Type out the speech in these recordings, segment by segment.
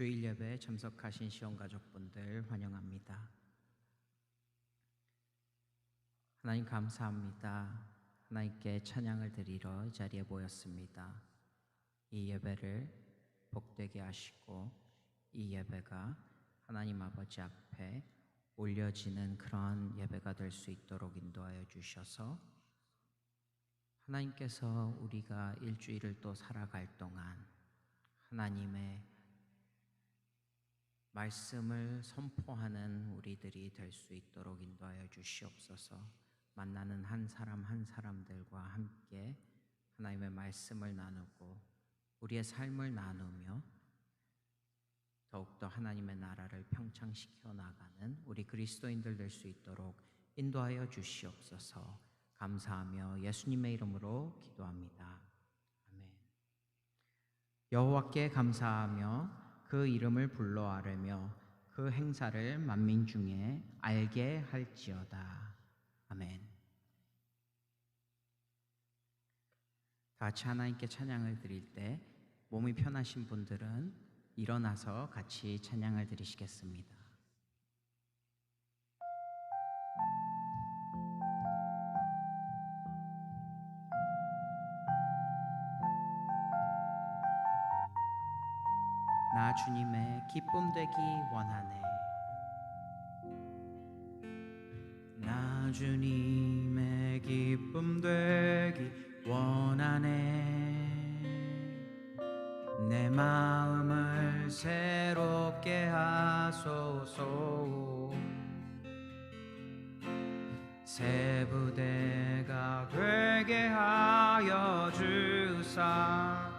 주일 예배에 참석하신 시온 가족분들 환영합니다. 하나님 감사합니다. 하나님께 찬양을 드리러 이 자리에 모였습니다. 이 예배를 복되게 하시고 이 예배가 하나님 아버지 앞에 올려지는 그런 예배가 될 수 있도록 인도하여 주셔서 하나님께서 우리가 일주일을 또 살아갈 동안 하나님의 말씀을 선포하는 우리들이 될 수 있도록 인도하여 주시옵소서. 만나는 한 사람 한 사람들과 함께 하나님의 말씀을 나누고 우리의 삶을 나누며 더욱더 하나님의 나라를 평창시켜 나가는 우리 그리스도인들 될 수 있도록 인도하여 주시옵소서. 감사하며 예수님의 이름으로 기도합니다. 아멘. 여호와께 감사하며 그 이름을 불러 아뢰며 그 행사를 만민 중에 알게 할지어다. 아멘. 다 같이 하나님께 찬양을 드릴 때 몸이 편하신 분들은 일어나서 같이 찬양을 드리시겠습니다. 나 주님의 기쁨 되기 원하네. 나 주님의 기쁨 되기 원하네. 내 마음을 새롭게 하소서. 새 부대가 되게 하여 주사.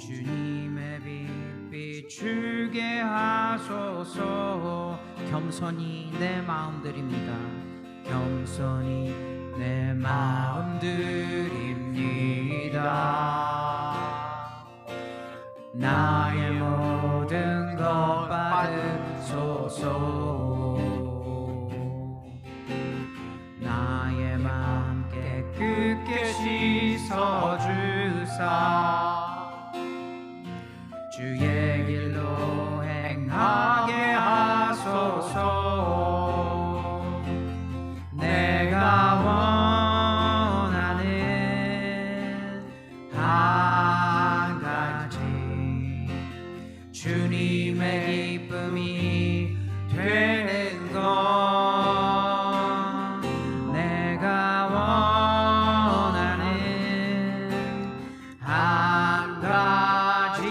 주님의 빛 비추게 하소서. 겸손히 내 마음 드립니다. 겸손히 내 마음 드립니다. 나의 모든 것 받으소서. 나의 마음 깨끗게 씻어주사. 주의 길로 행하게 하소서. 내가 원하는 한 가지 주님의 기쁨이 되는 것. 내가 원하는 한 가지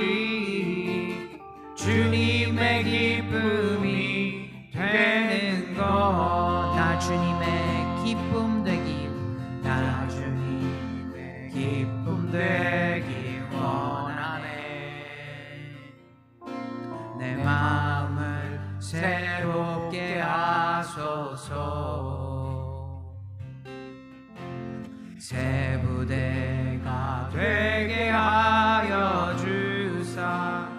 주님의 기쁨이 되는 것. 나 주님의 기쁨 되기, 나 주님의 기쁨 되기 원하네. 내 마음을 새롭게 하소서. 새 부대가 되게 하여 주사.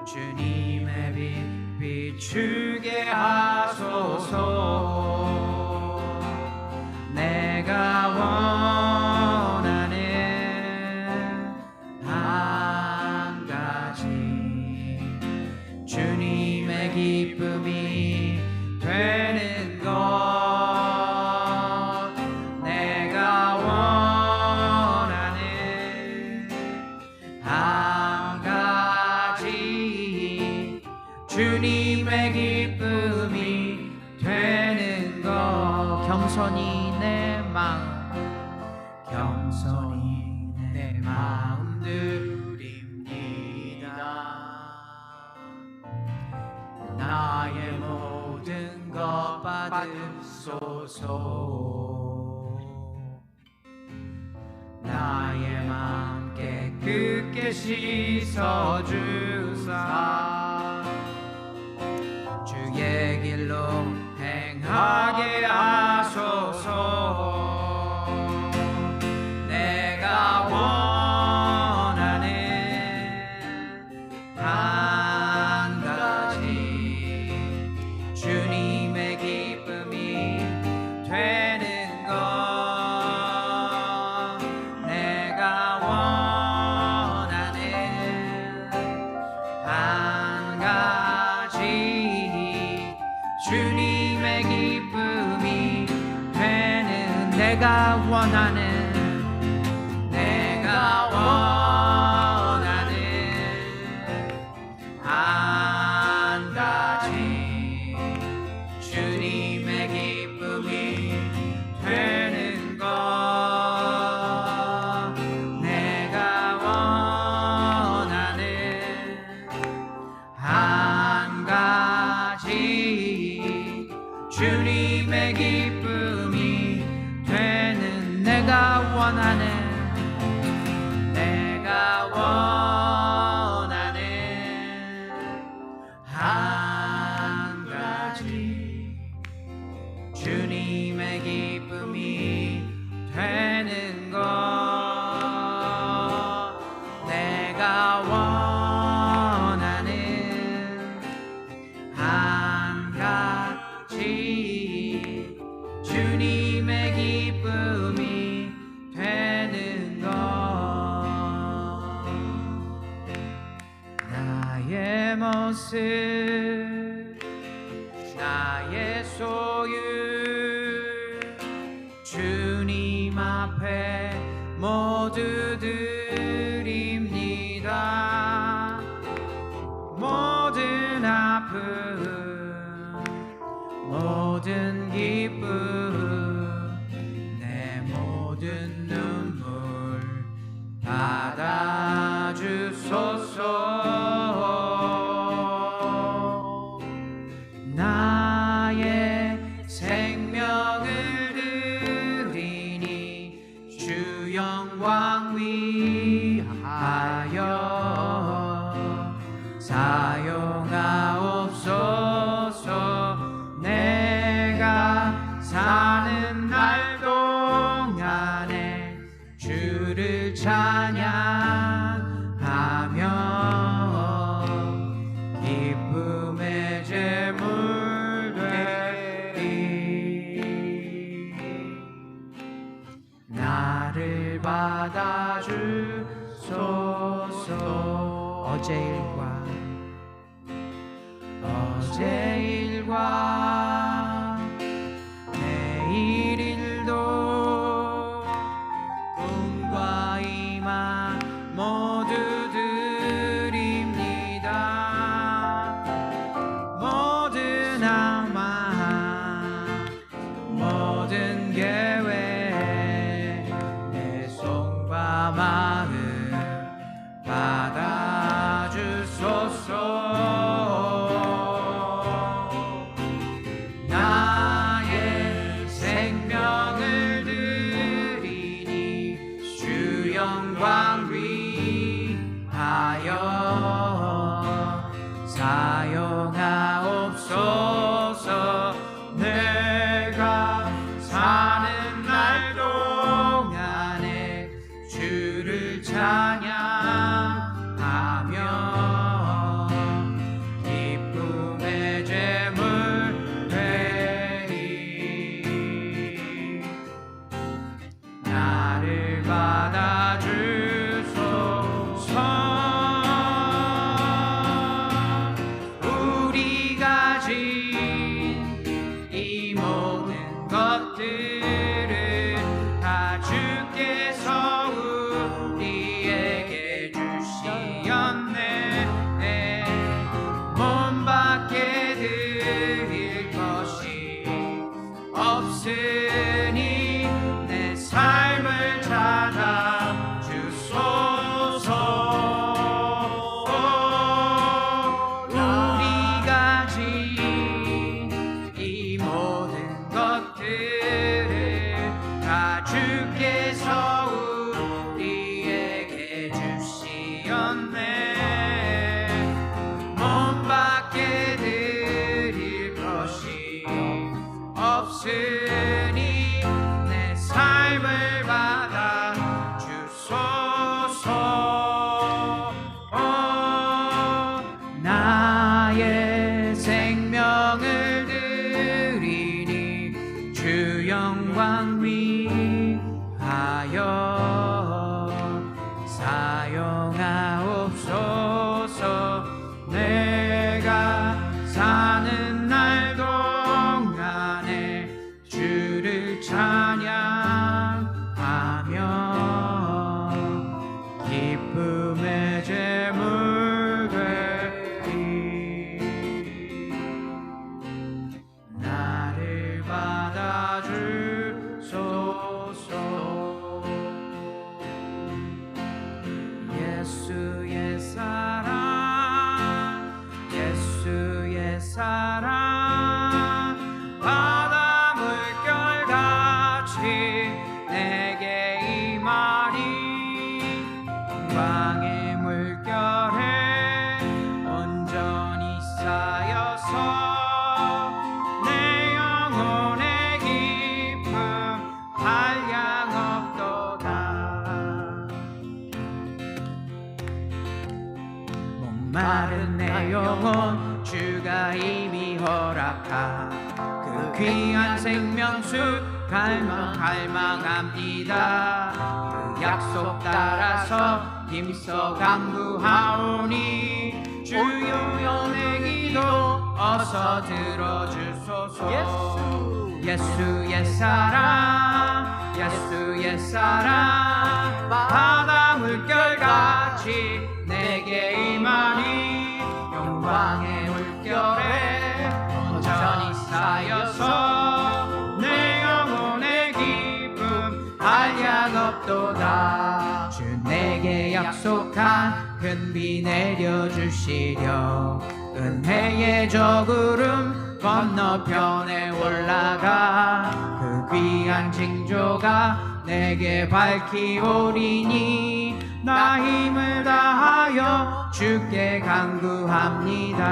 주님의 빛 비추게 하소서. 내가 원하는 한 가지 주님의 기쁨이 되는 것. 내가 원하는 한 가지 주님의 기쁨이 되는 것. 겸손히 내 마음, 겸손히 내 마음 드립니다. 나의 모든 것 받으소서. 나의 마음 깨끗게 씻어주사. 주의 길로 행하게 하소서. 내가 원하는 한 가지 주님의 기쁨이 되는 것. 내가 원하는 원하는 내가 원하는 한 가지 주님의 기쁨이 되는 것 내가 원하는 한 가지 주님의 기쁨이 되는 내가 원하는 한 가지 주님의 기쁨이 되는 것 내가 원하는 한 가지 주님의 기쁨이 되는 것 나의 모습 나의 소유 주님 앞에 모두 드립니다 모든 아픔 모든 기쁨 내 모든 눈물 받아주소서 나의 생명을 드리니 주 영광 위하여 사용하옵소서 내가 사는 날 동안에 주를 찬양하며 기쁨의 제물 되리 나를 받아주소서 어제 일과 내일 일도 꿈과 희망 모두 드립니다 모든 악마 모든 계획 내 손과 마음 받아주소서 나의 생명을 드리니 주 영광 위하여 사용하옵소서 내가 사는 날 동안에 주를 찬양하며 기쁨의 제물 되리 나를 받아주소서 우리가 진 이 모든 것들은 다 주께서 우리에게 주시었네 몸밖에 드릴 것이 없으니 내 삶을 찾아 주소서 우리가 진 이 모든 것들을 다 주께서 우리에게 주시었네 몸밖에 드릴 것이 없으니 내 삶을 받아 주소서 나의 생명을 드리니 주 영광 위하여 사용하옵소서 내가 사는 날 동안에 주를 찬양하며 영광의 물결에 온전히 쌓여서 내 영혼의 기쁨 한량없도다. 목마른 내 영혼 주가 이미 허락한 그 귀한 생명수 갈망합니다. 그 약속 따라서 힘써 간구하오니 주여 내 기도 어서 들어주소서. 예수 옛사랑 예수 옛사랑 바다 물결같이 내게 임하니 영광의 물결에 온전히 쌓여서 내 영혼의 기쁨 한량없도다. 주 내게 약속한 큰 비 내려주시려 은혜의 저 구름 건너편에 올라가 그 귀한 징조가 내게 밝히오리니 나 힘을 다하여 주께 간구합니다.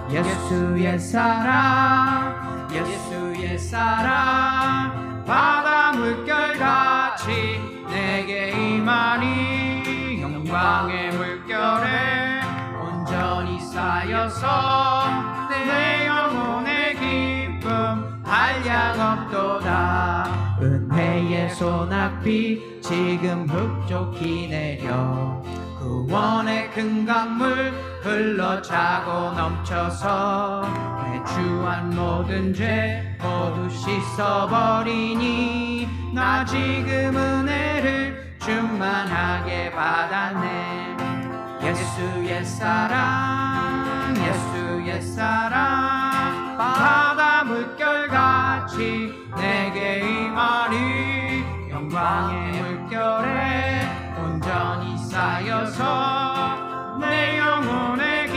예수의 사랑 예수의 사랑 바다 물결같이 내게 임하니 영광의 물결에 온전히 쌓여서 내 영혼의 기쁨 한량없도다. 은혜의 소낙비 지금 흡족히 내려 구원의 큰 강물 흘러차고 넘쳐서 내 주한 모든 죄 모두 씻어버리니 나 지금 은혜를 충만하게 받았네. 예수의 사랑 예수의 사랑 바다 물결같이 내게 임하니 영광의 물결에 온전히 쌓여서 내 영혼의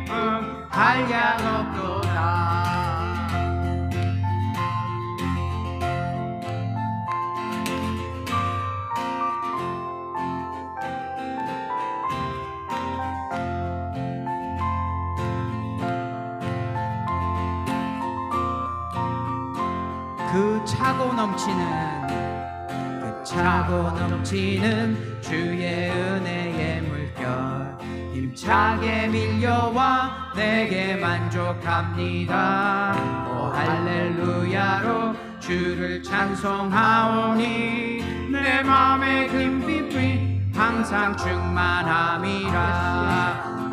기쁨 한량없도다. 그 차고 넘치는 주의 은혜의 물결 힘차게 밀려와 내게 만족합니다. 오 할렐루야로 주를 찬송하오니 내 맘의 금빛이 항상 충만함이라.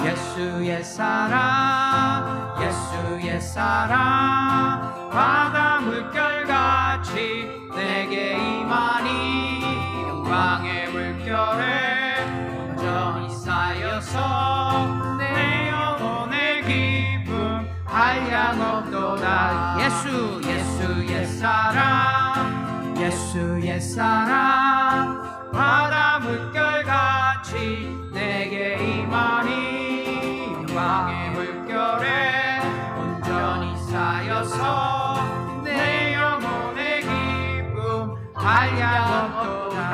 예수의 사랑 예수의 사랑 바다 물결같이 내게 임하니 영광의 물결에 온전히 쌓여서 내 영혼의 기쁨 한량없도다. 예수의 사랑 예수의 사랑 바다 물결같이 내게 임하니 영광의 물결에 온전히 쌓여서 내 영혼의 기쁨 한량없도다.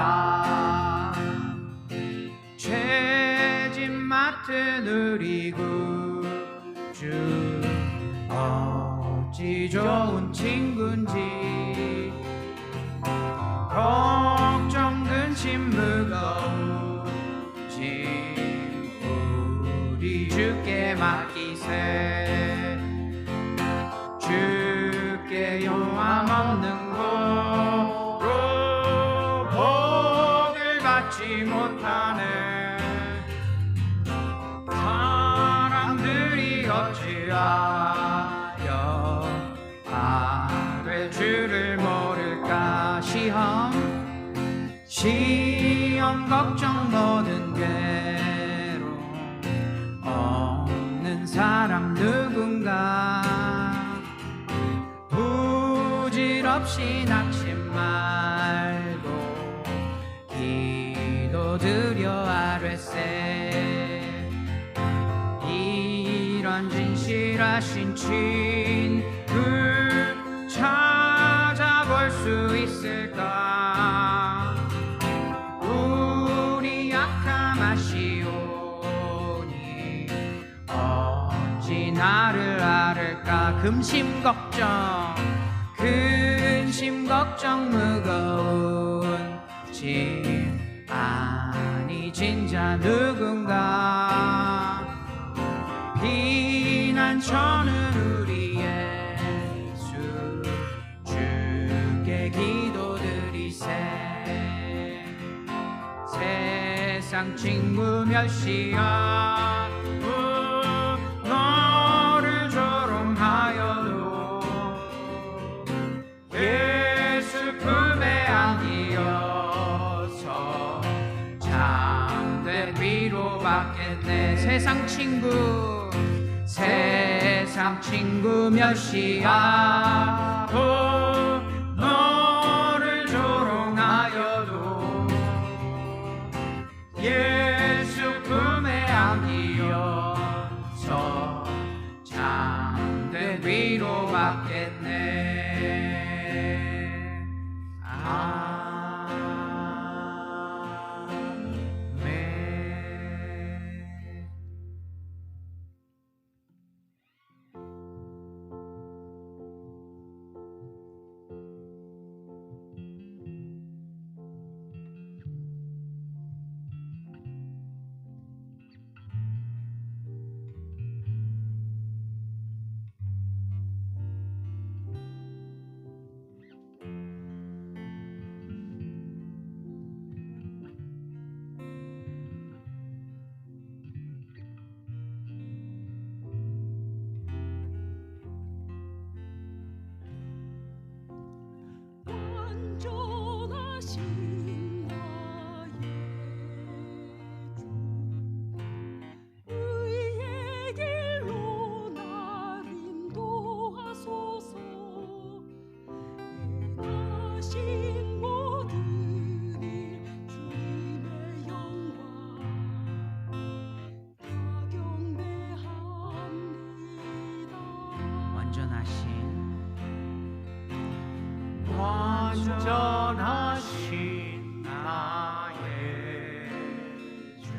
죄짐 맡은 우리 구주 어찌 좋은 친구인지 걱정 근심 무거운 짐 우리 주께 맡기세. 주께 용함 없는 고로 복을 받지 못하네. 사람들이 어찌하여 아뢰 주를 모를까. 시험 걱정 모든 괴로움 없는 사람 누군가. 부질없이 낙심 말고 기도드려 아뢰세. 이런 진실하신 친구 찾아볼 수 있을까. 우리 약함 근심 걱정 무거운 짐 아니 진짜 누군가 피난처는 우리 예수 주께 기도드리세 세상 친구 멸시야 너를 조롱하여도 예수 품에 안기어서 참된 위로받겠네 세상 친구 멸시야 너를 조롱하여도 예수 품에 안기어서 참된 위로받겠네 완전하신 나의 주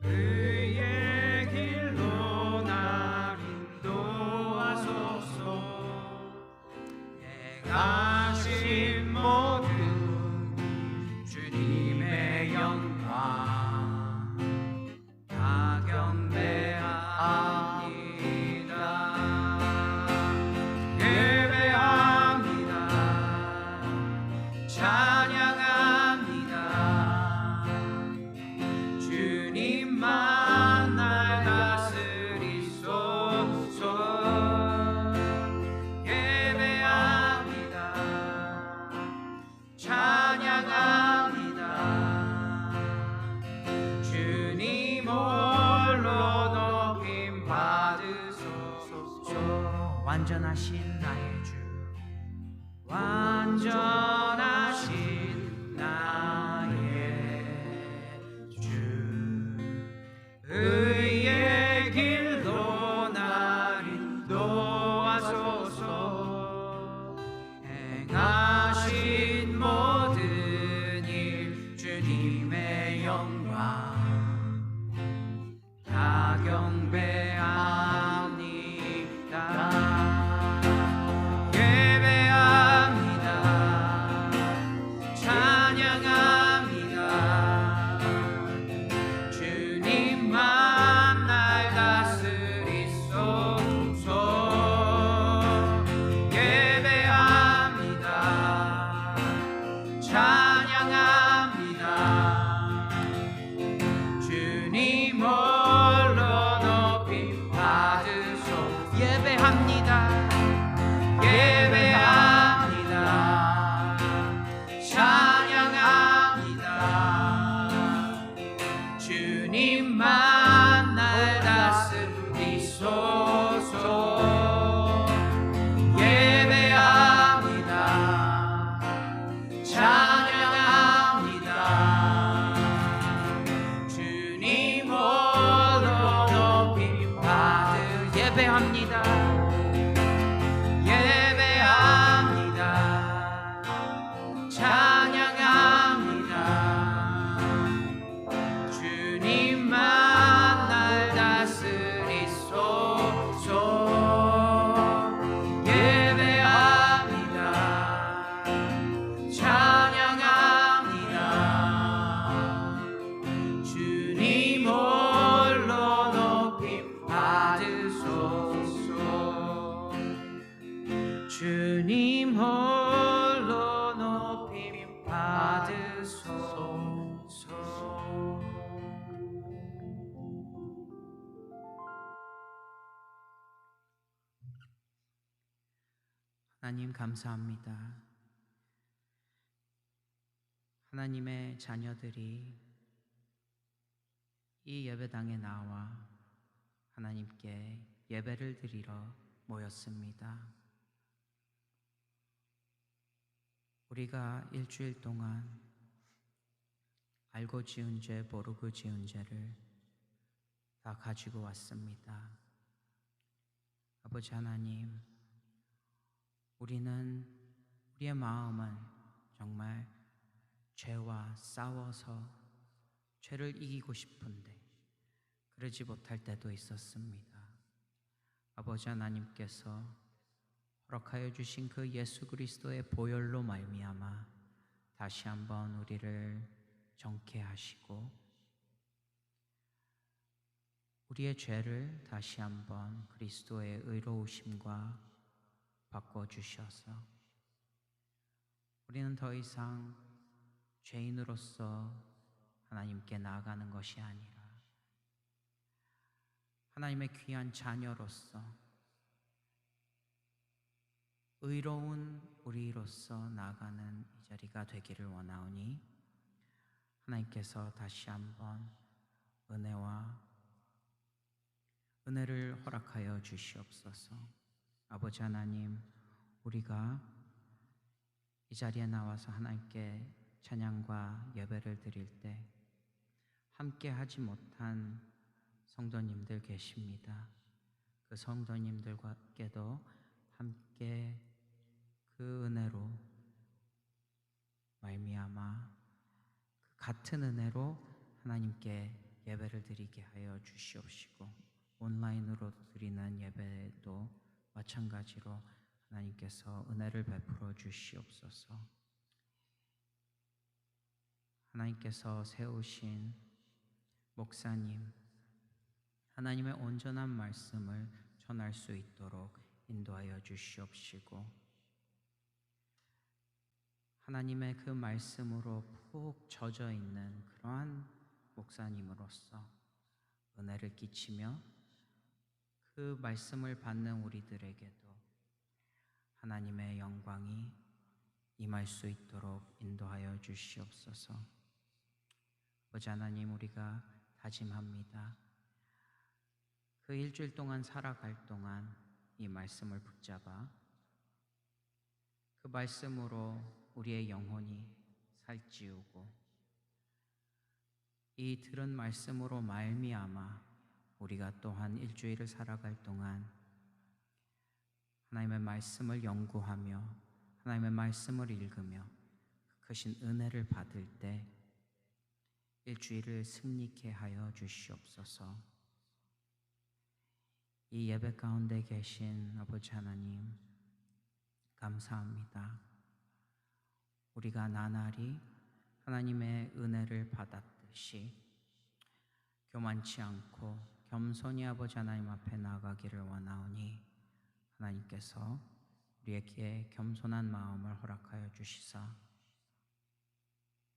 의의 길로 날 인도하소서 행하신 모든 주님의 영광 다 경배합니다 찬양합니다 주님만 날 다스리소서 예배합니다 찬양합니다 주님 홀로 높임 받으소서 완전하신 나의 주 완전하신 나의 주 의의 길로 날 인도하소서 행하신 모든 일 주님의 영광 다 경배합니다 하나님 감사합니다. 하나님의 자녀들이 이 예배당에 나와 하나님께 예배를 드리러 모였습니다. 우리가 일주일 동안 알고 지은 죄, 모르고 지은 죄를 다 가지고 왔습니다. 아버지 하나님, 우리의 마음은 정말 죄와 싸워서 죄를 이기고 싶은데 그러지 못할 때도 있었습니다. 아버지 하나님께서 허락하여 주신 그 예수 그리스도의 보혈로 말미암아 다시 한번 우리를 정케 하시고 우리의 죄를 다시 한번 그리스도의 의로우심과 바꿔주셔서 우리는 더 이상 죄인으로서 하나님께 나아가는 것이 아니라 하나님의 귀한 자녀로서 의로운 우리로서 나아가는 이 자리가 되기를 원하오니 하나님께서 다시 한번 은혜를 허락하여 주시옵소서. 아버지 하나님, 우리가 이 자리에 나와서 하나님께 찬양과 예배를 드릴 때 함께 하지 못한 성도님들 계십니다. 그 성도님들과께도 함께 그 은혜로 말미암아 그 같은 은혜로 하나님께 예배를 드리게 하여 주시옵시고 온라인으로 드리는 예배도 마찬가지로 하나님께서 은혜를 베풀어 주시옵소서. 하나님께서 세우신 목사님, 하나님의 온전한 말씀을 전할 수 있도록 인도하여 주시옵시고 하나님의 그 말씀으로 푹 젖어 있는 그러한 목사님으로서 은혜를 끼치며 그 말씀을 받는 우리들에게도 하나님의 영광이 임할 수 있도록 인도하여 주시옵소서. 아버지 하나님, 우리가 다짐합니다. 그 일주일 동안 살아갈 동안 이 말씀을 붙잡아 그 말씀으로 우리의 영혼이 살찌우고 이 들은 말씀으로 말미암아 우리가 또한 일주일을 살아갈 동안 하나님의 말씀을 연구하며 하나님의 말씀을 읽으며 그 크신 은혜를 받을 때 일주일을 승리케 하여 주시옵소서. 이 예배 가운데 계신 아버지 하나님, 감사합니다. 우리가 나날이 하나님의 은혜를 받았듯이 교만치 않고 겸손히 아버지 하나님 앞에 나가기를 원하오니 하나님께서 우리에게 겸손한 마음을 허락하여 주시사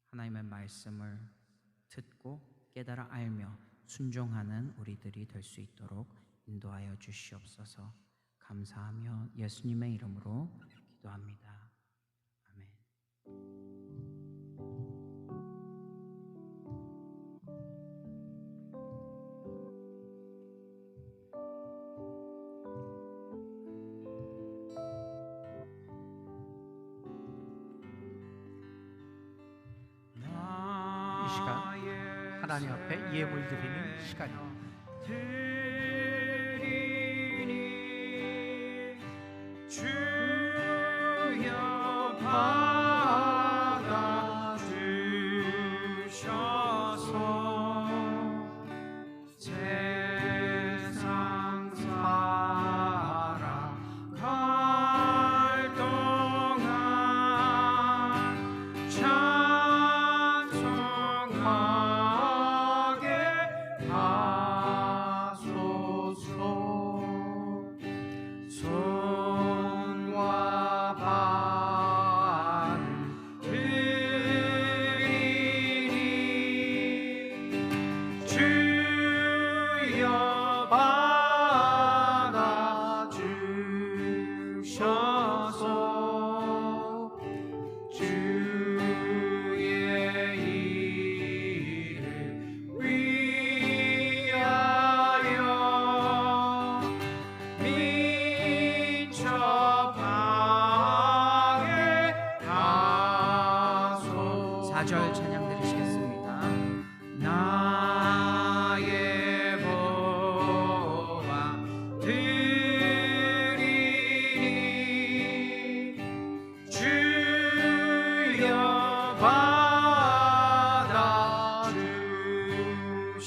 하나님의 말씀을 듣고 깨달아 알며 순종하는 우리들이 될 수 있도록 인도하여 주시옵소서. 감사하며 예수님의 이름으로 기도합니다. 아멘. 이 시간 하나님 앞에 예물 드리는 시간입니다. 찬송하게 하소서.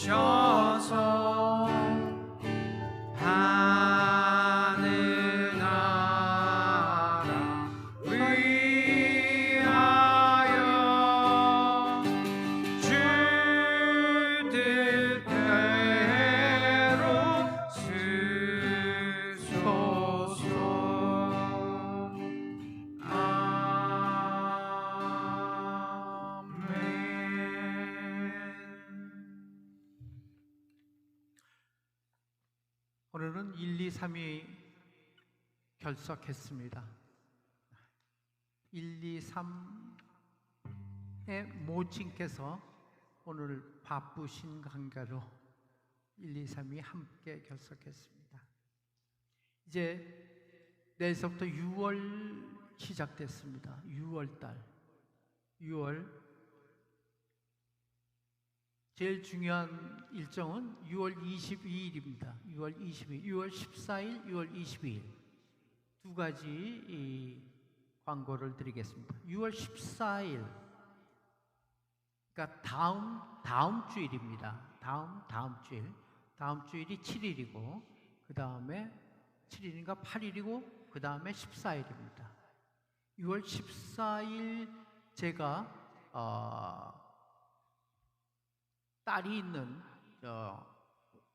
주셔서 하늘 나라 위하여 주 뜻대로 쓰소서. 오늘은 1, 2, 3이 결석했습니다. 1, 2, 3의 모친께서 오늘 바쁘신 관계로 1, 2, 3이 함께 결석했습니다. 이제 내일서부터 6월 시작됐습니다. 6월달. 6월 제일 중요한 일정은 6월 22일입니다. 6월 22일, 6월 14일, 6월 22일 두 가지 이 광고를 드리겠습니다. 6월 14일, 그러니까 다음 주일입니다. 다음 주일, 다음 주일이 7일이고 그 다음에 7일인가 8일이고 그 다음에 14일입니다. 6월 14일 제가 딸이 있는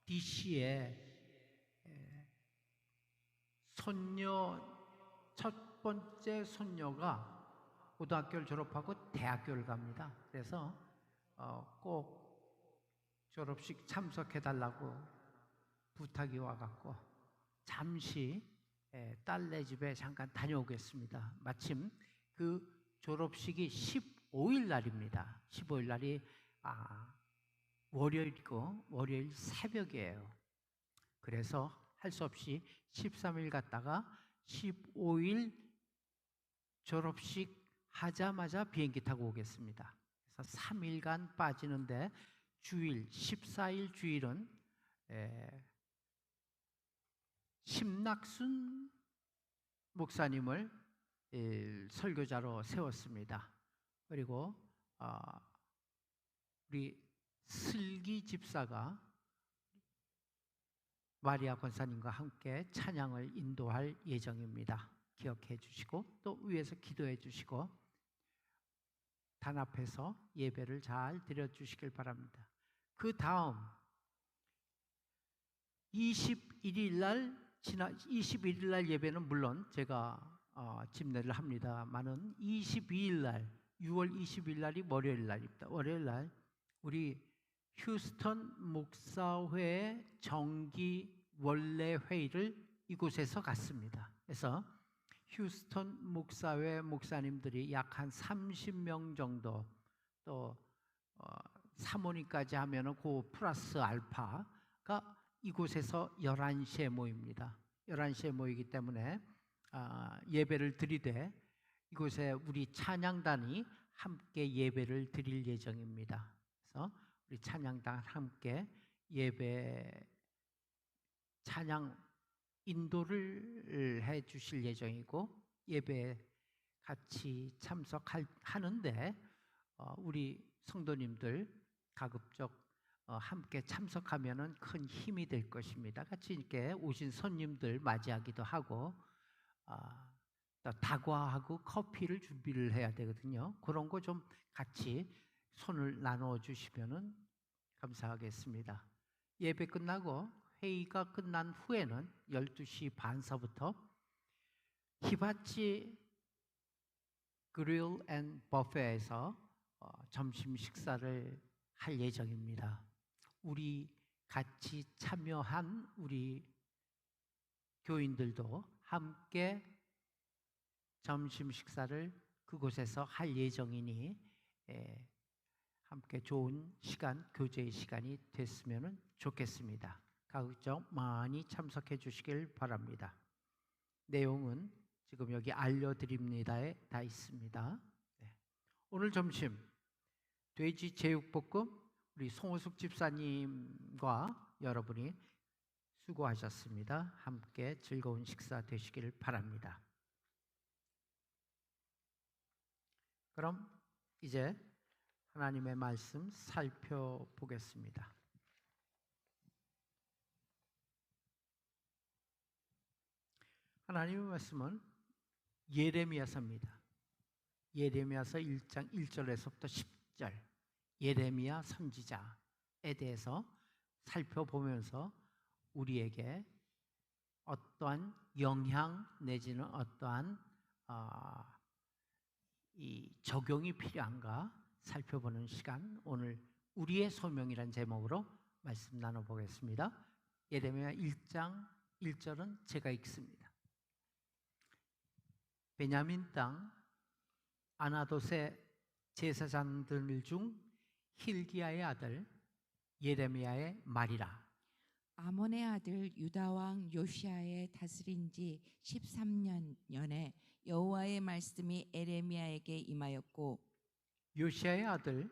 DC에 첫 번째 손녀가 고등학교를 졸업하고 대학교를 갑니다. 그래서 꼭 졸업식 참석해 달라고 부탁이 와갖고 잠시 딸네 집에 잠깐 다녀오겠습니다. 마침 그 졸업식이 15일 날입니다. 15일 날이 월요일이고 월요일 새벽이에요. 그래서 할 수 없이 13일 갔다가 15일 졸업식 하자마자 비행기 타고 오겠습니다. 그래서 3일간 빠지는데 주일 14일 주일은 심낙순 목사님을 설교자로 세웠습니다. 그리고 우리 슬기 집사가 마리아 권사님과 함께 찬양을 인도할 예정입니다. 기억해 주시고 또 위에서 기도해 주시고 단합해서 예배를 잘 드려 주시길 바랍니다. 그 다음 21일 날 예배는 물론 제가 집례를 합니다만은 22일 날 6월 20일 날이 월요일 날입니다. 월요일 날 우리 휴스턴 목사회 정기 원래 회의를 이곳에서 갖습니다. 그래서 휴스턴 목사회 목사님들이 약 한 30명 정도 또 사모님까지 하면은 그 플러스 알파가 이곳에서 11시에 모입니다. 11시에 모이기 때문에 예배를 드리되 이곳에 우리 찬양단이 함께 예배를 드릴 예정입니다. 그래서 우리 찬양단 함께 예배 찬양 인도를 해 주실 예정이고 예배 같이 참석하는데 우리 성도님들 가급적 함께 참석하면은 큰 힘이 될 것입니다. 같이 이렇게 오신 손님들 맞이하기도 하고 또 다과하고 커피를 준비를 해야 되거든요. 그런 거 좀 같이 손을 나누어 주시면은 감사하겠습니다. 예배 끝나고 회의가 끝난 후에는 12시 반서부터 히바치 그릴 앤 버페에서 점심 식사를 할 예정입니다. 우리 같이 참여한 우리 교인들도 함께 점심 식사를 그곳에서 할 예정이니 함께 좋은 시간, 교제의 시간이 됐으면 좋겠습니다. 가급적 많이 참석해 주시길 바랍니다. 내용은 지금 여기 알려드립니다에 다 있습니다. 오늘 점심 돼지 제육볶음 우리 송호숙 집사님과 여러분이 수고하셨습니다. 함께 즐거운 식사 되시길 바랍니다. 그럼 이제 하나님의 말씀 살펴보겠습니다. 하나님의 말씀은 예레미야서입니다. 예레미야서 1장 1절에서부터 10절 예레미야 선지자에 대해서 살펴보면서 우리에게 어떠한 영향 내지는 어떠한 이 적용이 필요한가 살펴보는 시간, 오늘 우리의 소명이란 제목으로 말씀 나눠보겠습니다. 예레미야 1장 1절은 제가 읽습니다. 베냐민 땅 아나돗의 제사장들 중 힐기야의 아들 예레미야의 말이라. 아몬의 아들 유다 왕 요시야의 다스린 지 13년에 여호와의 말씀이 에레미야에게 임하였고, 요시야의 아들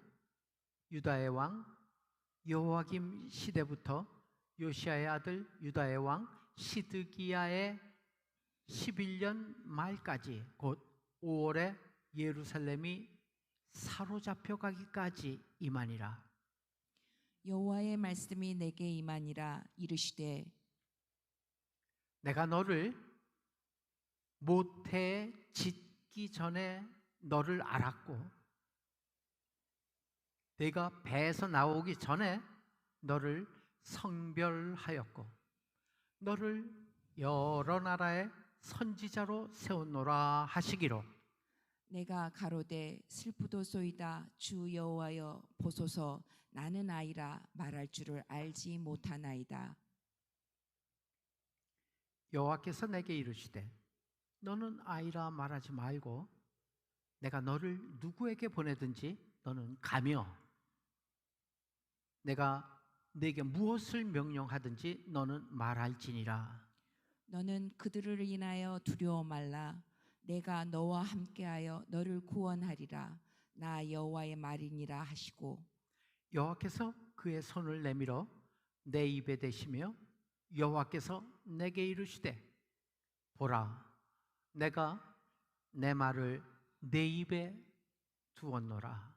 유다의 왕 여호와김 시대부터 요시야의 아들 유다의 왕 시드기야의 11년 말까지 곧 5월에 예루살렘이 사로잡혀 가기까지 임하니라. 여호와의 말씀이 내게 임하니라. 이르시되, 내가 너를 모태에 짓기 전에 너를 알았고, 내가 배에서 나오기 전에 너를 성별하였고, 너를 여러 나라의 선지자로 세웠노라 하시기로. 내가 가로되 슬프도소이다. 주 여호와여 보소서, 나는 아이라 말할 줄을 알지 못하나이다. 여호와께서 내게 이르시되 너는 아이라 말하지 말고 내가 너를 누구에게 보내든지 너는 가며 내가 네게 무엇을 명령하든지 너는 말할지니라. 너는 그들을 인하여 두려워 말라. 내가 너와 함께하여 너를 구원하리라. 나 여호와의 말이니라 하시고, 여호와께서 그의 손을 내밀어 내 입에 대시며 여호와께서 내게 이르시되 보라, 내가 내 말을 내 입에 두었노라.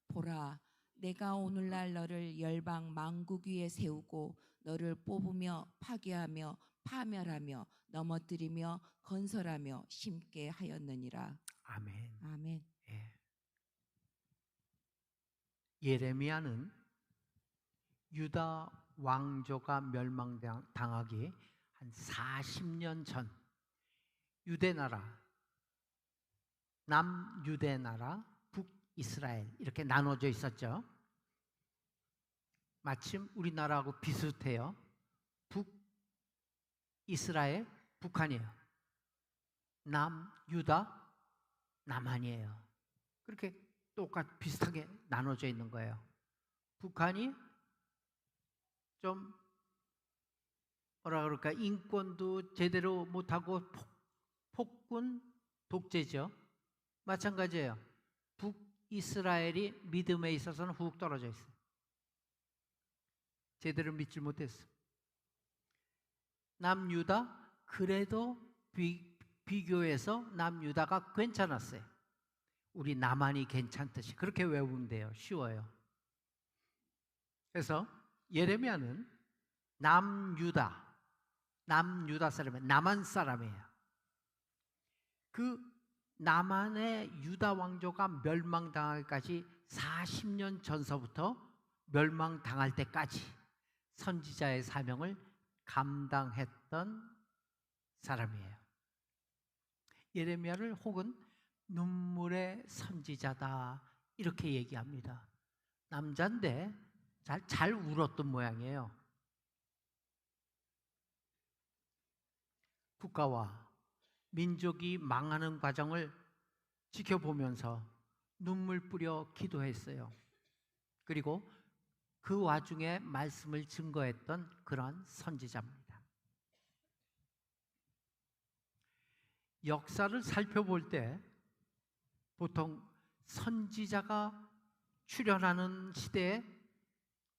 보라, 내가 오늘날 너를 열방 만국 위에 세우고 너를 뽑으며 파괴하며 파멸하며 넘어뜨리며 건설하며 심게 하였느니라. 아멘. 아멘. 예레미야는 유다 왕조가 멸망당하기 한 40년 전 유대나라, 남유대나라, 북이스라엘 이렇게 나눠져 있었죠. 마침 우리나라하고 비슷해요. 북이스라엘, 북한이에요. 남유다, 남한이에요. 그렇게 비슷하게 나눠져 있는 거예요. 북한이 좀 뭐라 그럴까, 인권도 제대로 못하고 폭군 독재죠. 마찬가지예요. 북이스라엘이 믿음에 있어서는 훅 떨어져 있어요. 제대로 믿질 못했어. 남유다, 그래도 비교해서 남유다가 괜찮았어요. 우리 남한이 괜찮듯이 그렇게 외우면 돼요. 쉬워요. 그래서 예레미야는 남유다 사람이에요. 남한 사람이에요. 그 남한의 유다 왕조가 멸망당하기까지 40년 전서부터 멸망당할 때까지 선지자의 사명을 감당했던 사람이에요. 예레미야를 혹은 눈물의 선지자다 이렇게 얘기합니다. 남자인데 잘 울었던 모양이에요. 국가와 민족이 망하는 과정을 지켜보면서 눈물 뿌려 기도했어요. 그리고 그 와중에 말씀을 증거했던 그런 선지자입니다. 역사를 살펴볼 때 보통 선지자가 출현하는 시대에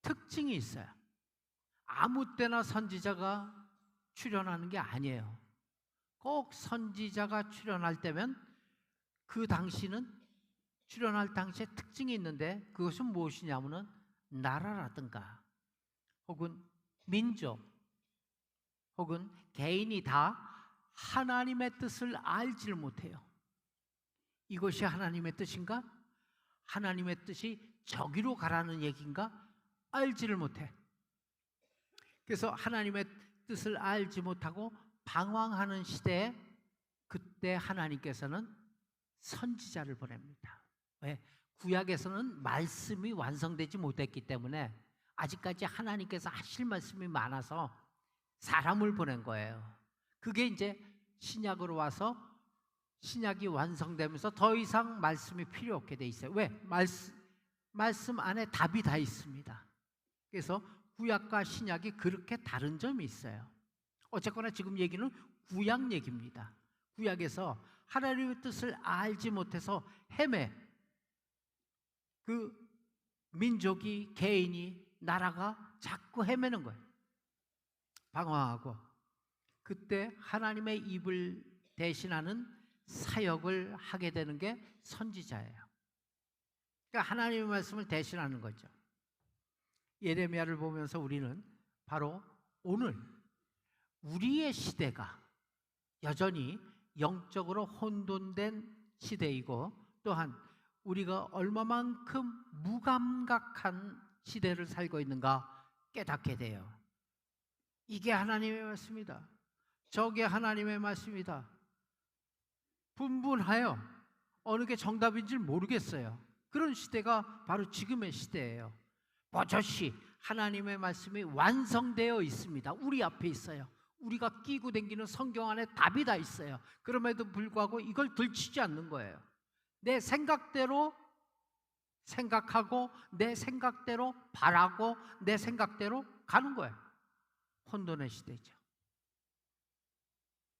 특징이 있어요. 아무 때나 선지자가 출현하는 게 아니에요. 꼭 선지자가 출현할 때면 그 당시는 출현할 당시에 특징이 있는데 그것은 무엇이냐면은 나라라든가 혹은 민족 혹은 개인이 다 하나님의 뜻을 알지를 못해요. 이것이 하나님의 뜻인가? 하나님의 뜻이 저기로 가라는 얘기인가? 알지를 못해. 그래서 하나님의 뜻을 알지 못하고 방황하는 시대에 그때 하나님께서는 선지자를 보냅니다. 왜? 구약에서는 말씀이 완성되지 못했기 때문에 아직까지 하나님께서 하실 말씀이 많아서 사람을 보낸 거예요. 그게 이제 신약으로 와서 신약이 완성되면서 더 이상 말씀이 필요 없게 돼 있어요. 왜? 말씀 안에 답이 다 있습니다. 그래서 구약과 신약이 그렇게 다른 점이 있어요. 어쨌거나 지금 얘기는 구약 얘기입니다. 구약에서 하나님의 뜻을 알지 못해서 헤매. 그 민족이, 개인이, 나라가 자꾸 헤매는 거예요. 방황하고. 그때 하나님의 입을 대신하는 사역을 하게 되는 게 선지자예요. 그러니까 하나님의 말씀을 대신하는 거죠. 예레미야를 보면서 우리는 바로 오늘 우리의 시대가 여전히 영적으로 혼돈된 시대이고, 또한 우리가 얼마만큼 무감각한 시대를 살고 있는가 깨닫게 돼요. 이게 하나님의 말씀이다, 저게 하나님의 말씀이다, 분분하여 어느 게 정답인지 모르겠어요. 그런 시대가 바로 지금의 시대예요. 버젓이 하나님의 말씀이 완성되어 있습니다. 우리 앞에 있어요. 우리가 끼고 다니는 성경 안에 답이 다 있어요. 그럼에도 불구하고 이걸 들치지 않는 거예요. 내 생각대로 생각하고 내 생각대로 바라고 내 생각대로 가는 거예요. 혼돈의 시대죠.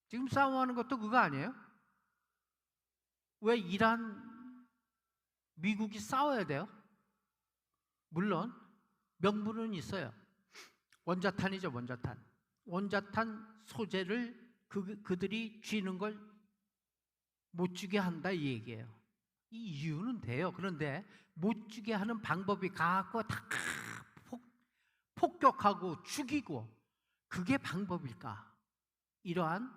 지금 싸움하는 것도 그거 아니에요? 왜 이란, 미국이 싸워야 돼요? 물론 명분은 있어요. 원자탄이죠, 원자탄. 원자탄 소재를 그들이 쥐는 걸 못 쥐게 한다 이 얘기예요. 이 이유는 돼요. 그런데 못 쥐게 하는 방법이 갖고 다 폭격하고 죽이고, 그게 방법일까? 이러한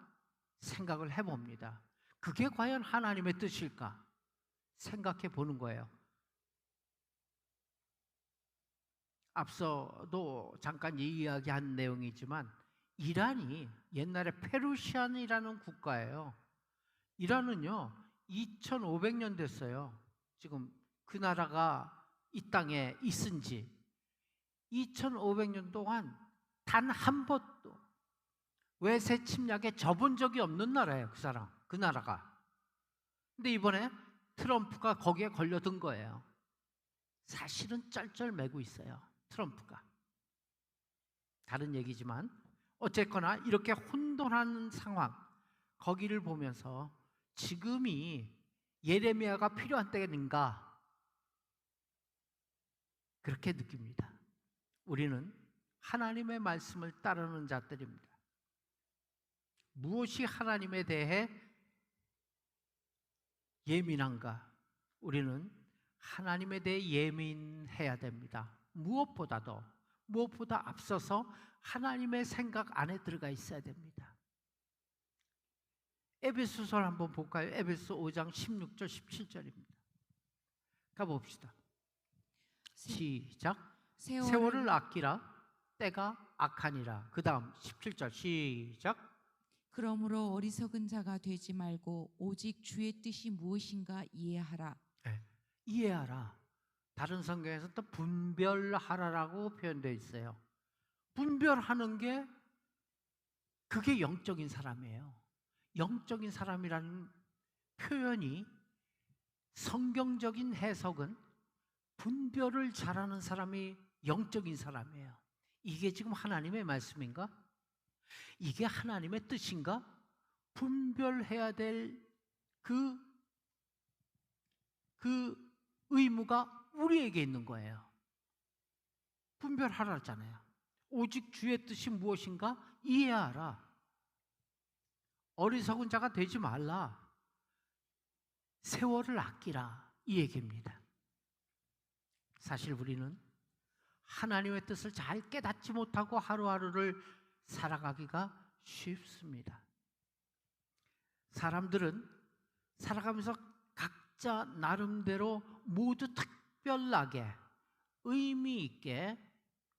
생각을 해봅니다. 그게 과연 하나님의 뜻일까? 생각해 보는 거예요. 앞서도 잠깐 이야기한 내용이지만 이란이 옛날에 페르시안이라는 국가예요. 이란은요 2500년 됐어요. 지금 그 나라가 이 땅에 있은 지 2500년 동안 단 한 번도 외세 침략에 져본 적이 없는 나라예요. 그 나라가. 근데 이번에 트럼프가 거기에 걸려든 거예요. 사실은 쩔쩔매고 있어요, 트럼프가. 다른 얘기지만 어쨌거나 이렇게 혼돈한 상황, 거기를 보면서 지금이 예레미야가 필요한 때인가 그렇게 느낍니다. 우리는 하나님의 말씀을 따르는 자들입니다. 무엇이 하나님에 대해 예민한가? 우리는 하나님에 대해 예민해야 됩니다. 무엇보다 앞서서 하나님의 생각 안에 들어가 있어야 됩니다. 에베소서를 한번 볼까요? 에베소 5장 16절 17절입니다. 가봅시다. 시작. 세월을 아끼라, 때가 악하니라. 그 다음 17절 시작. 그러므로 어리석은 자가 되지 말고 오직 주의 뜻이 무엇인가 이해하라. 네, 이해하라. 다른 성경에서 또 분별하라라고 표현되어 있어요. 분별하는 게 그게 영적인 사람이에요. 영적인 사람이라는 표현이, 성경적인 해석은 분별을 잘하는 사람이 영적인 사람이에요. 이게 지금 하나님의 말씀인가? 이게 하나님의 뜻인가? 분별해야 될 그 의무가 우리에게 있는 거예요. 분별하라 했잖아요. 오직 주의 뜻이 무엇인가 이해하라. 어리석은 자가 되지 말라. 세월을 아끼라. 이 얘기입니다. 사실 우리는 하나님의 뜻을 잘 깨닫지 못하고 하루하루를 살아가기가 쉽습니다. 사람들은 살아가면서 각자 나름대로 모두 특별하게 의미 있게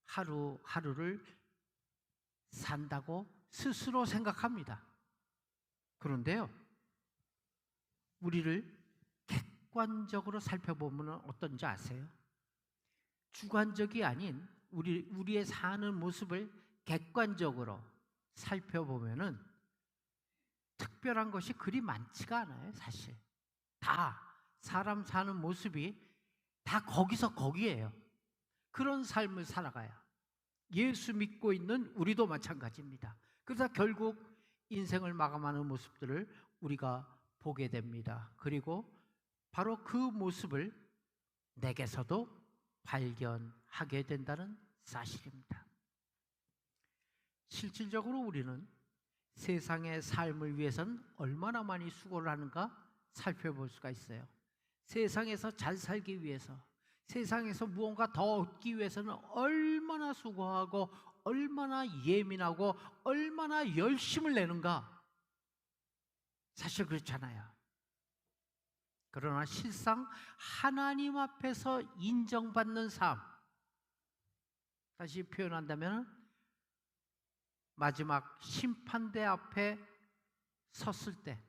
하루하루를 산다고 스스로 생각합니다. 그런데요, 우리를 객관적으로 살펴보면 어떤지 아세요? 주관적이 아닌 우리의 사는 모습을 객관적으로 살펴보면은 특별한 것이 그리 많지가 않아요, 사실. 다 사람 사는 모습이 다 거기서 거기에요. 그런 삶을 살아가요. 예수 믿고 있는 우리도 마찬가지입니다. 그래서 결국 인생을 마감하는 모습들을 우리가 보게 됩니다. 그리고 바로 그 모습을 내게서도 발견하게 된다는 사실입니다. 실질적으로 우리는 세상의 삶을 위해서는 얼마나 많이 수고를 하는가 살펴볼 수가 있어요. 세상에서 잘 살기 위해서, 세상에서 무언가 더 얻기 위해서는 얼마나 수고하고 얼마나 예민하고 얼마나 열심을 내는가. 사실 그렇잖아요. 그러나 실상 하나님 앞에서 인정받는 삶, 다시 표현한다면 마지막 심판대 앞에 섰을 때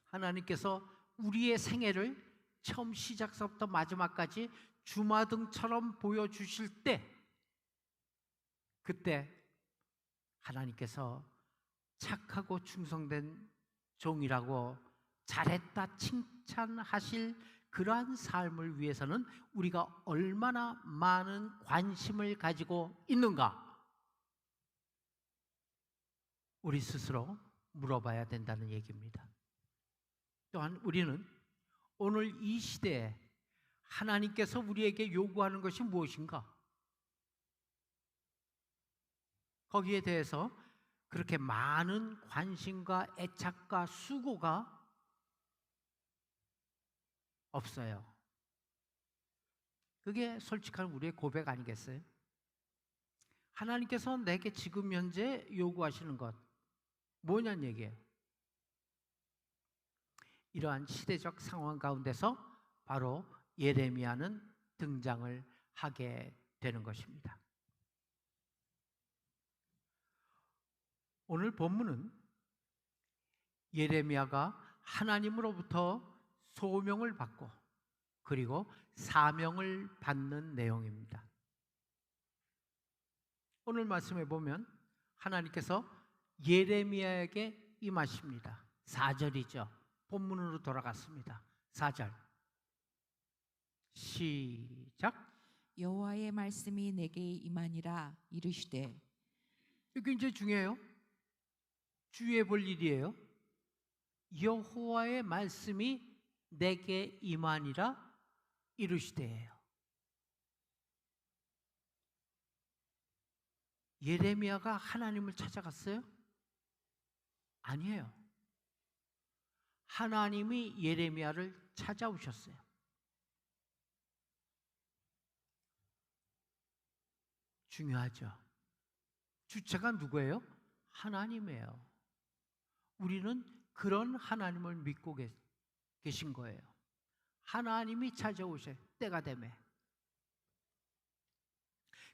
하나님께서 우리의 생애를 처음 시작서부터 마지막까지 주마등처럼 보여주실 때, 그때 하나님께서 착하고 충성된 종이라고 잘했다 칭찬하실 그러한 삶을 위해서는 우리가 얼마나 많은 관심을 가지고 있는가, 우리 스스로 물어봐야 된다는 얘기입니다. 또한 우리는 오늘 이 시대에 하나님께서 우리에게 요구하는 것이 무엇인가? 거기에 대해서 그렇게 많은 관심과 애착과 수고가 없어요. 그게 솔직한 우리의 고백 아니겠어요? 하나님께서 내게 지금 현재 요구하시는 것 뭐냐는 얘기예요. 이러한 시대적 상황 가운데서 바로 예레미야는 등장을 하게 되는 것입니다. 오늘 본문은 예레미야가 하나님으로부터 소명을 받고 그리고 사명을 받는 내용입니다. 오늘 말씀에 보면 하나님께서 예레미야에게 임하십니다. 4절이죠. 본문으로 돌아갔습니다. 4절 시작. 여호와의 말씀이 내게 임하니라 이르시되. 이게 이제 중요해요. 주의해 볼 일이에요. 여호와의 말씀이 내게 임하니라 이르시되예요. 예레미야가 하나님을 찾아갔어요? 아니에요. 하나님이 예레미야를 찾아오셨어요. 중요하죠. 주체가 누구예요? 하나님이에요. 우리는 그런 하나님을 믿고 계신 거예요. 하나님이 찾아오셔요. 때가 되면.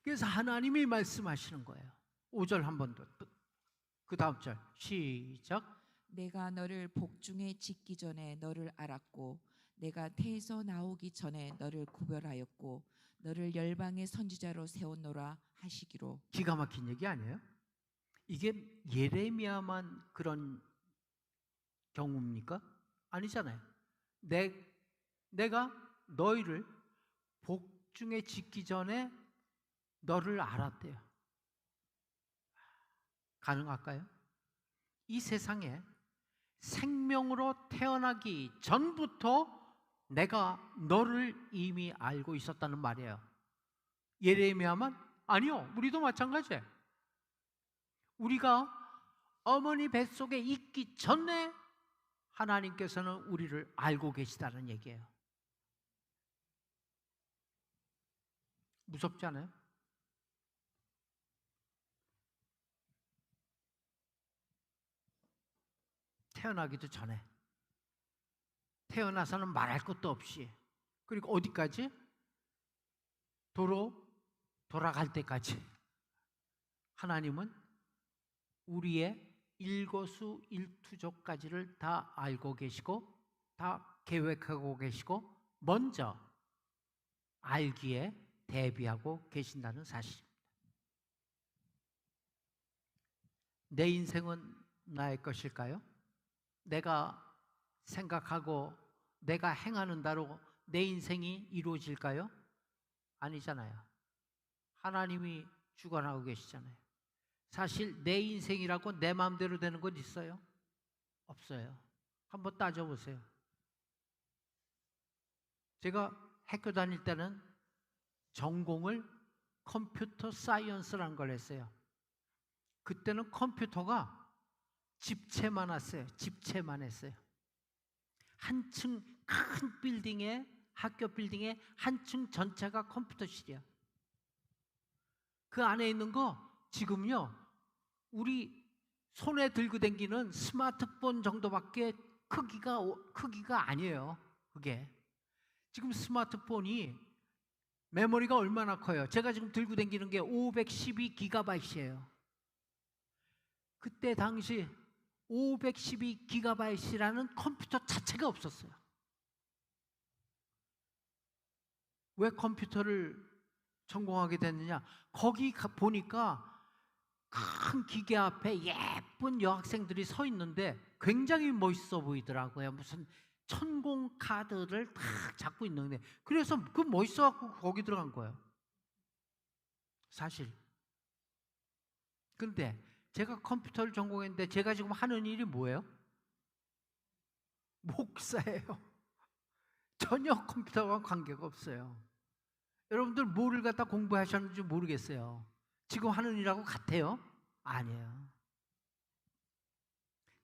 그래서 하나님이 말씀하시는 거예요. 5절 한 번 더. 그 다음 절 시작. 내가 너를 복중에 짓기 전에 너를 알았고 내가 태에서 나오기 전에 너를 구별하였고 너를 열방의 선지자로 세웠노라 하시기로. 기가 막힌 얘기 아니에요? 이게 예레미야만 그런 경우입니까? 아니잖아요. 내가 너희를 복중에 짓기 전에 너를 알았대요. 가능할까요? 이 세상에 생명으로 태어나기 전부터 내가 너를 이미 알고 있었다는 말이에요. 예레미야만? 아니요. 우리도 마찬가지예요. 우리가 어머니 뱃속에 있기 전에 하나님께서는 우리를 알고 계시다는 얘기예요. 무섭지 않아요? 태어나기도 전에, 태어나서는 말할 것도 없이, 그리고 어디까지? 돌아갈 때까지 하나님은 우리의 일거수일투족까지를 다 알고 계시고 다 계획하고 계시고 먼저 알기에 대비하고 계신다는 사실입니다. 내 인생은 나의 것일까요? 내가 생각하고 내가 행하는 대로 내 인생이 이루어질까요? 아니잖아요. 하나님이 주관하고 계시잖아요. 사실 내 인생이라고 내 마음대로 되는 건 있어요? 없어요. 한번 따져보세요. 제가 학교 다닐 때는 전공을 컴퓨터 사이언스라는 걸 했어요. 그때는 컴퓨터가 집채만 왔어요. 집채만 했어요. 한층 큰 빌딩에, 학교 빌딩에 한층 전체가 컴퓨터실이야. 그 안에 있는 거 지금요, 우리 손에 들고 다니는 스마트폰 정도밖에 크기가 아니에요. 그게 지금 스마트폰이 메모리가 얼마나 커요? 제가 지금 들고 다니는 게 512기가바이트예요. 그때 당시 512기가바이트라는 컴퓨터 자체가 없었어요. 왜 컴퓨터를 전공하게 됐느냐? 거기 보니까 큰 기계 앞에 예쁜 여학생들이 서 있는데 굉장히 멋있어 보이더라고요. 무슨 천공 카드를 탁 잡고 있는데, 그래서 그 멋있어갖고 거기 들어간 거예요. 사실. 근데 제가 컴퓨터를 전공했는데 제가 지금 하는 일이 뭐예요? 목사예요. 전혀 컴퓨터와 관계가 없어요. 여러분들 뭐를 갖다 공부하셨는지 모르겠어요. 지금 하는 일하고 같아요? 아니에요.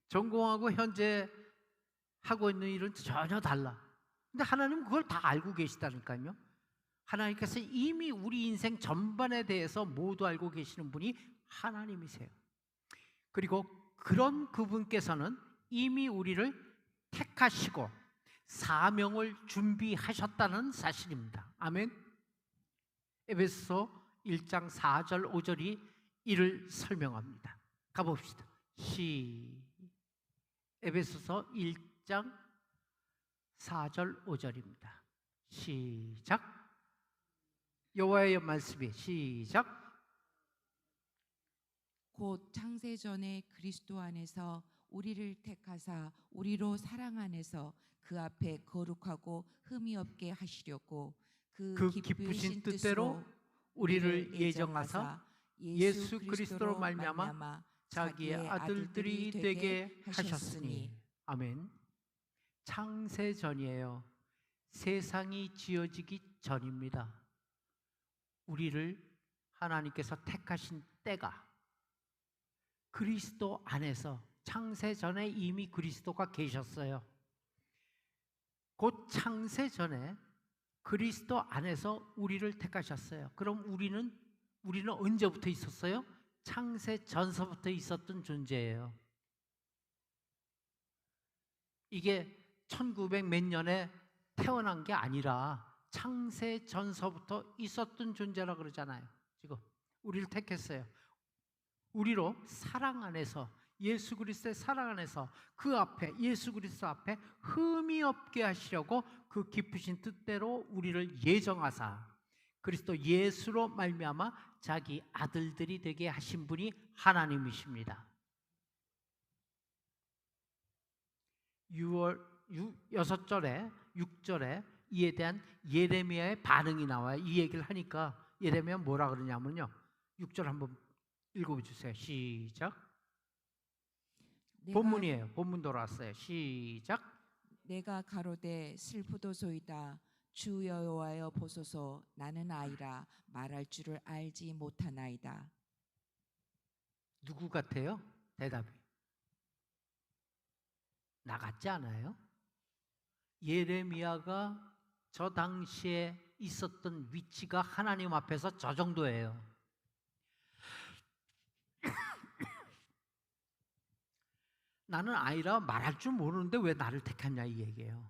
전공하고 현재 하고 있는 일은 전혀 달라. 근데 하나님은 그걸 다 알고 계시다니까요. 하나님께서 이미 우리 인생 전반에 대해서 모두 알고 계시는 분이 하나님이세요. 그리고 그런 그분께서는 이미 우리를 택하시고 사명을 준비하셨다는 사실입니다. 아멘. 에베소서 1장 4절 5절이 이를 설명합니다. 가봅시다. 에베소서 1장 4절 5절입니다. 시작. 여호와의 말씀이 시작. 곧 창세 전에 그리스도 안에서 우리를 택하사 우리로 사랑 안에서 그 앞에 거룩하고 흠이 없게 하시려고 그 기쁘신 뜻대로 우리를 예정하사 예수 그리스도로 말미암아 자기의 아들들이 되게 하셨으니. 아멘. 창세 전이에요. 세상이 지어지기 전입니다. 우리를 하나님께서 택하신 때가 그리스도 안에서, 창세 전에 이미 그리스도가 계셨어요. 곧 창세 전에 그리스도 안에서 우리를 택하셨어요. 그럼 우리는 언제부터 있었어요? 창세 전서부터 있었던 존재예요. 이게 1900 몇 년에 태어난 게 아니라 창세 전서부터 있었던 존재라 그러잖아요. 지금 우리를 택했어요. 우리로 사랑 안에서, 예수 그리스도의 사랑 안에서 그 앞에, 예수 그리스도 앞에 흠이 없게 하시려고 그 기쁘신 뜻대로 우리를 예정하사 그리스도 예수로 말미암아 자기 아들들이 되게 하신 분이 하나님이십니다. 6절에 이에 대한 예레미야의 반응이 나와요. 이 얘기를 하니까 예레미야 뭐라 그러냐면요, 6절 한번 읽어주세요. 시작. 본문이에요. 본문 돌아왔어요. 시작. 내가 가로되 슬프도소이다. 주 여호와여 보소서. 나는 아이라 말할 줄을 알지 못하나이다. 누구 같아요? 대답이 나 같지 않아요? 예레미야가 저 당시에 있었던 위치가 하나님 앞에서 저 정도예요. 나는 아이라 말할 줄 모르는데 왜 나를 택했냐 이 얘기예요.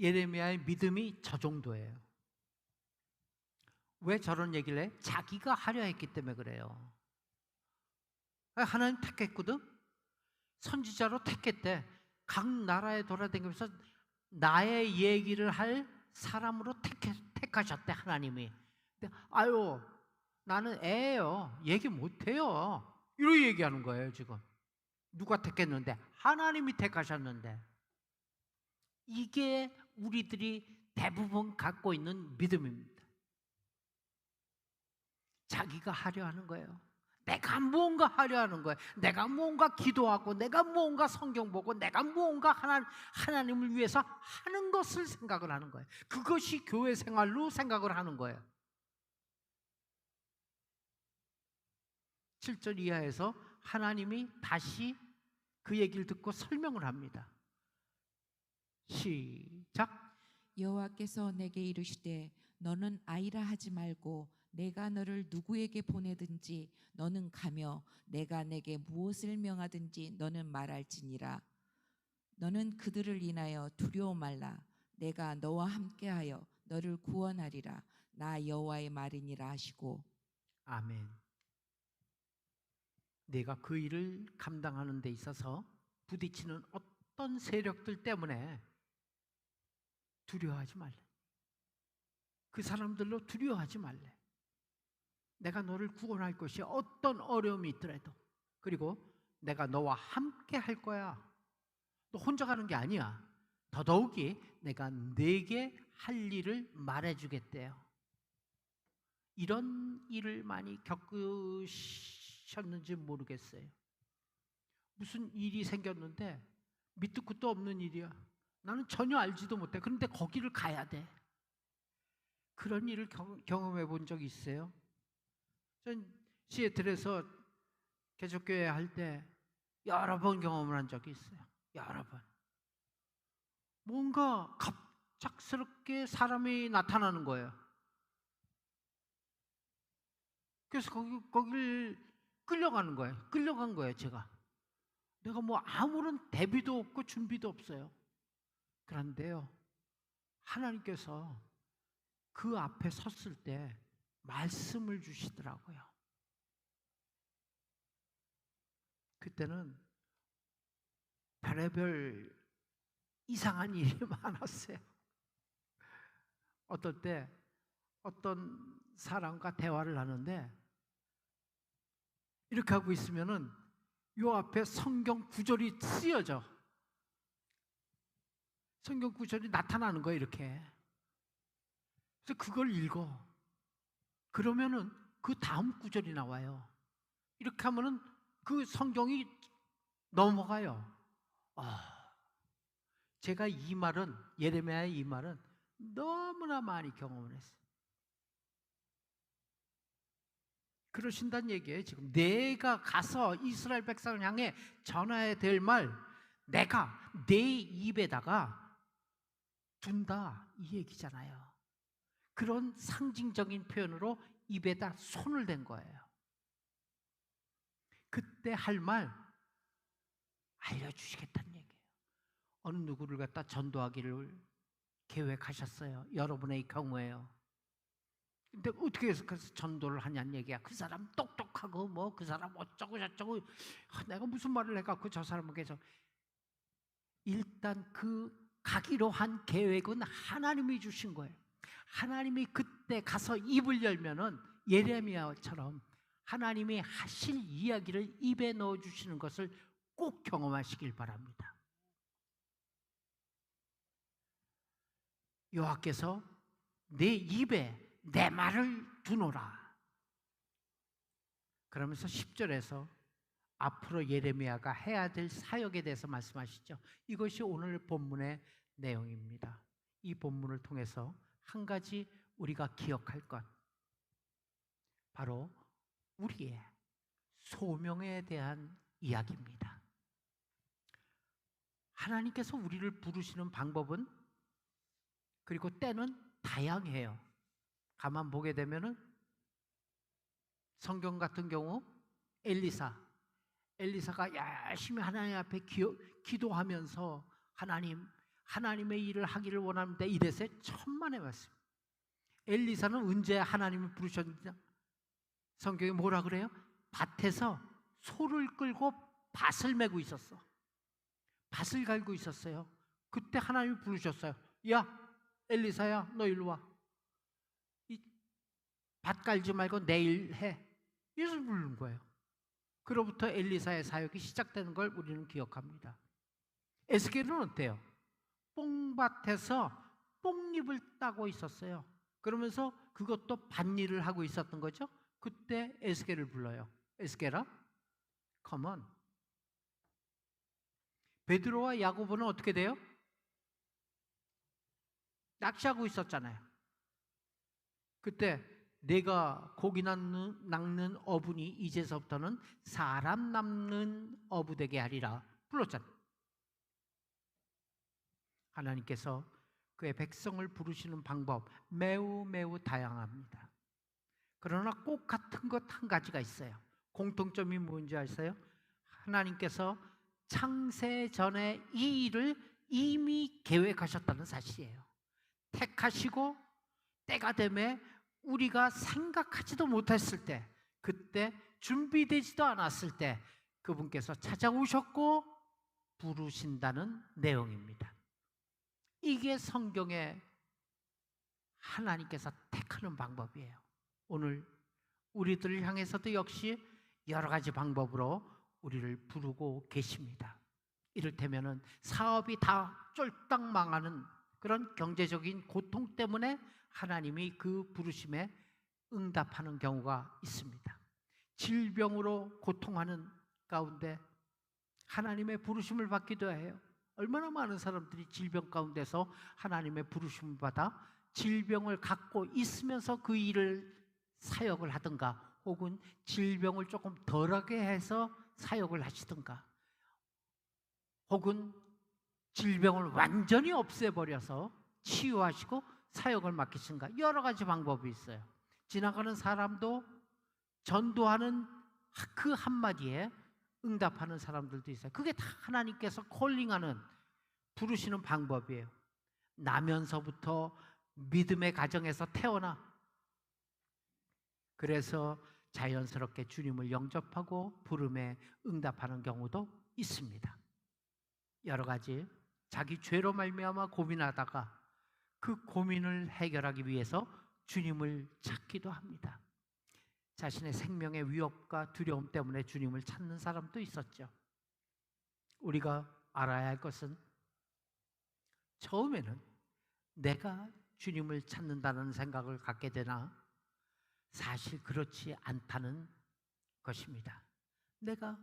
예레미야의 믿음이 저 정도예요. 왜 저런 얘기를 해? 자기가 하려 했기 때문에 그래요. 하나님 택했거든? 선지자로 택했대. 각 나라에 돌아다니면서 나의 얘기를 할 사람으로 택하셨대 하나님이. 근데 아유 나는 애예요. 얘기 못해요. 이렇게 얘기하는 거예요 지금. 누가 택했는데? 하나님이 택하셨는데. 이게 우리들이 대부분 갖고 있는 믿음입니다. 자기가 하려 하는 거예요. 내가 무언가 하려 하는 거예요. 내가 무언가 기도하고 내가 무언가 성경 보고 내가 무언가 하나님을 위해서 하는 것을 생각을 하는 거예요. 그것이 교회 생활로 생각을 하는 거예요. 7절 이하에서 하나님이 다시 그 얘기를 듣고 설명을 합니다. 시작. 여호와께서 내게 이르시되 너는 아이라 하지 말고 내가 너를 누구에게 보내든지 너는 가며 내가 내게 무엇을 명하든지 너는 말할지니라. 너는 그들을 인하여 두려워 말라. 내가 너와 함께하여 너를 구원하리라. 나 여호와의 말이니라 하시고. 아멘. 내가 그 일을 감당하는 데 있어서 부딪히는 어떤 세력들 때문에 두려워하지 말래. 그 사람들로 두려워하지 말래. 내가 너를 구원할 것이 어떤 어려움이 있더라도, 그리고 내가 너와 함께 할 거야. 너 혼자 가는 게 아니야. 더더욱이 내가 네게 할 일을 말해주겠대요. 이런 일을 많이 겪으셨는지 모르겠어요. 무슨 일이 생겼는데 밑도 끝도 없는 일이야. 나는 전혀 알지도 못해. 그런데 거기를 가야 돼. 그런 일을 경험해 본 적이 있어요. 전 시애틀에서 개척교회 할 때 여러 번 경험을 한 적이 있어요. 여러 번. 뭔가 갑작스럽게 사람이 나타나는 거예요. 그래서 거길 끌려가는 거예요. 끌려간 거예요, 제가. 내가 뭐 아무런 대비도 없고 준비도 없어요. 그런데요, 하나님께서 그 앞에 섰을 때 말씀을 주시더라고요. 그때는 별의별 이상한 일이 많았어요. 어떨 때 어떤 사람과 대화를 하는데 이렇게 하고 있으면은 요 앞에 성경 구절이 쓰여져. 성경 구절이 나타나는 거예요, 이렇게. 그래서 그걸 읽어. 그러면은 그 다음 구절이 나와요. 이렇게 하면은 그 성경이 넘어가요. 제가 이 말은, 예레미야의 이 말은 너무나 많이 경험을 했어요. 그러신다는 얘기예요. 지금 내가 가서 이스라엘 백성을 향해 전해야 될 말, 내가 내 입에다가 둔다, 이 얘기잖아요. 그런 상징적인 표현으로 입에다 손을 댄 거예요. 그때 할 말 알려주시겠다는 얘기예요. 어느 누구를 갖다 전도하기를 계획하셨어요. 여러분의 경우에요. 근데 어떻게 해서 전도를 하냐는 얘기야. 그 사람 똑똑하고 뭐 그 사람 어쩌고 저쩌고, 내가 무슨 말을 해갖고 저 사람에게서. 일단 그 가기로 한 계획은 하나님이 주신 거예요. 하나님이 그때 가서 입을 열면은 예레미야처럼 하나님이 하실 이야기를 입에 넣어주시는 것을 꼭 경험하시길 바랍니다. 여호와께서 내 입에 내 말을 두노라. 그러면서 10절에서 앞으로 예레미야가 해야 될 사역에 대해서 말씀하시죠. 이것이 오늘 본문의 내용입니다. 이 본문을 통해서 한 가지 우리가 기억할 것, 바로 우리의 소명에 대한 이야기입니다. 하나님께서 우리를 부르시는 방법은, 그리고 때는 다양해요. 가만 보게 되면은 성경 같은 경우 엘리사, 엘리사가 열심히 하나님 앞에 기도하면서 하나님의 일을 하기를 원합니다. 이랬어요. 천만의 말씀. 엘리사는 언제 하나님을 부르셨느냐? 성경에 뭐라 그래요? 밭에서 소를 끌고 밭을 메고 있었어. 밭을 갈고 있었어요. 그때 하나님이 부르셨어요. 야, 엘리사야, 너 일로 와. 밭 갈지 말고 내일 해. 이래서 부르는 거예요. 그로부터 엘리사의 사역이 시작되는 걸 우리는 기억합니다. 에스겔은 어때요? 뽕밭에서 뽕잎을 따고 있었어요. 그러면서 그것도 밭일을 하고 있었던 거죠. 그때 에스겔을 불러요. 에스겔아, come on. 베드로와 야고보는 어떻게 돼요? 낚시하고 있었잖아요. 그때 내가 고기 낚는 어부니 이제서부터는 사람 낚는 어부 되게 하리라 불렀잖아요. 하나님께서 그의 백성을 부르시는 방법 매우 다양합니다. 그러나 꼭 같은 것 한 가지가 있어요. 공통점이 뭔지 아세요? 하나님께서 창세 전에 이 일을 이미 계획하셨다는 사실이에요. 택하시고 때가 되매 우리가 생각하지도 못했을 때, 그때 준비되지도 않았을 때 그분께서 찾아오셨고 부르신다는 내용입니다. 이게 성경에 하나님께서 택하는 방법이에요. 오늘 우리들을 향해서도 역시 여러 가지 방법으로 우리를 부르고 계십니다. 이를테면 사업이 다 쫄딱 망하는 그런 경제적인 고통 때문에 하나님이 그 부르심에 응답하는 경우가 있습니다. 질병으로 고통하는 가운데 하나님의 부르심을 받기도 해요. 얼마나 많은 사람들이 질병 가운데서 하나님의 부르심을 받아 질병을 갖고 있으면서 그 일을 사역을 하든가, 혹은 질병을 조금 덜하게 해서 사역을 하시든가, 혹은 질병을 완전히 없애버려서 치유하시고 사역을 맡기신가, 여러 가지 방법이 있어요. 지나가는 사람도 전도하는 그 한마디에 응답하는 사람들도 있어요. 그게 다 하나님께서 콜링하는, 부르시는 방법이에요. 나면서부터 믿음의 가정에서 태어나 그래서 자연스럽게 주님을 영접하고 부름에 응답하는 경우도 있습니다. 여러 가지 자기 죄로 말미암아 고민하다가 그 고민을 해결하기 위해서 주님을 찾기도 합니다. 자신의 생명의 위협과 두려움 때문에 주님을 찾는 사람도 있었죠. 우리가 알아야 할 것은 처음에는 내가 주님을 찾는다는 생각을 갖게 되나 사실 그렇지 않다는 것입니다. 내가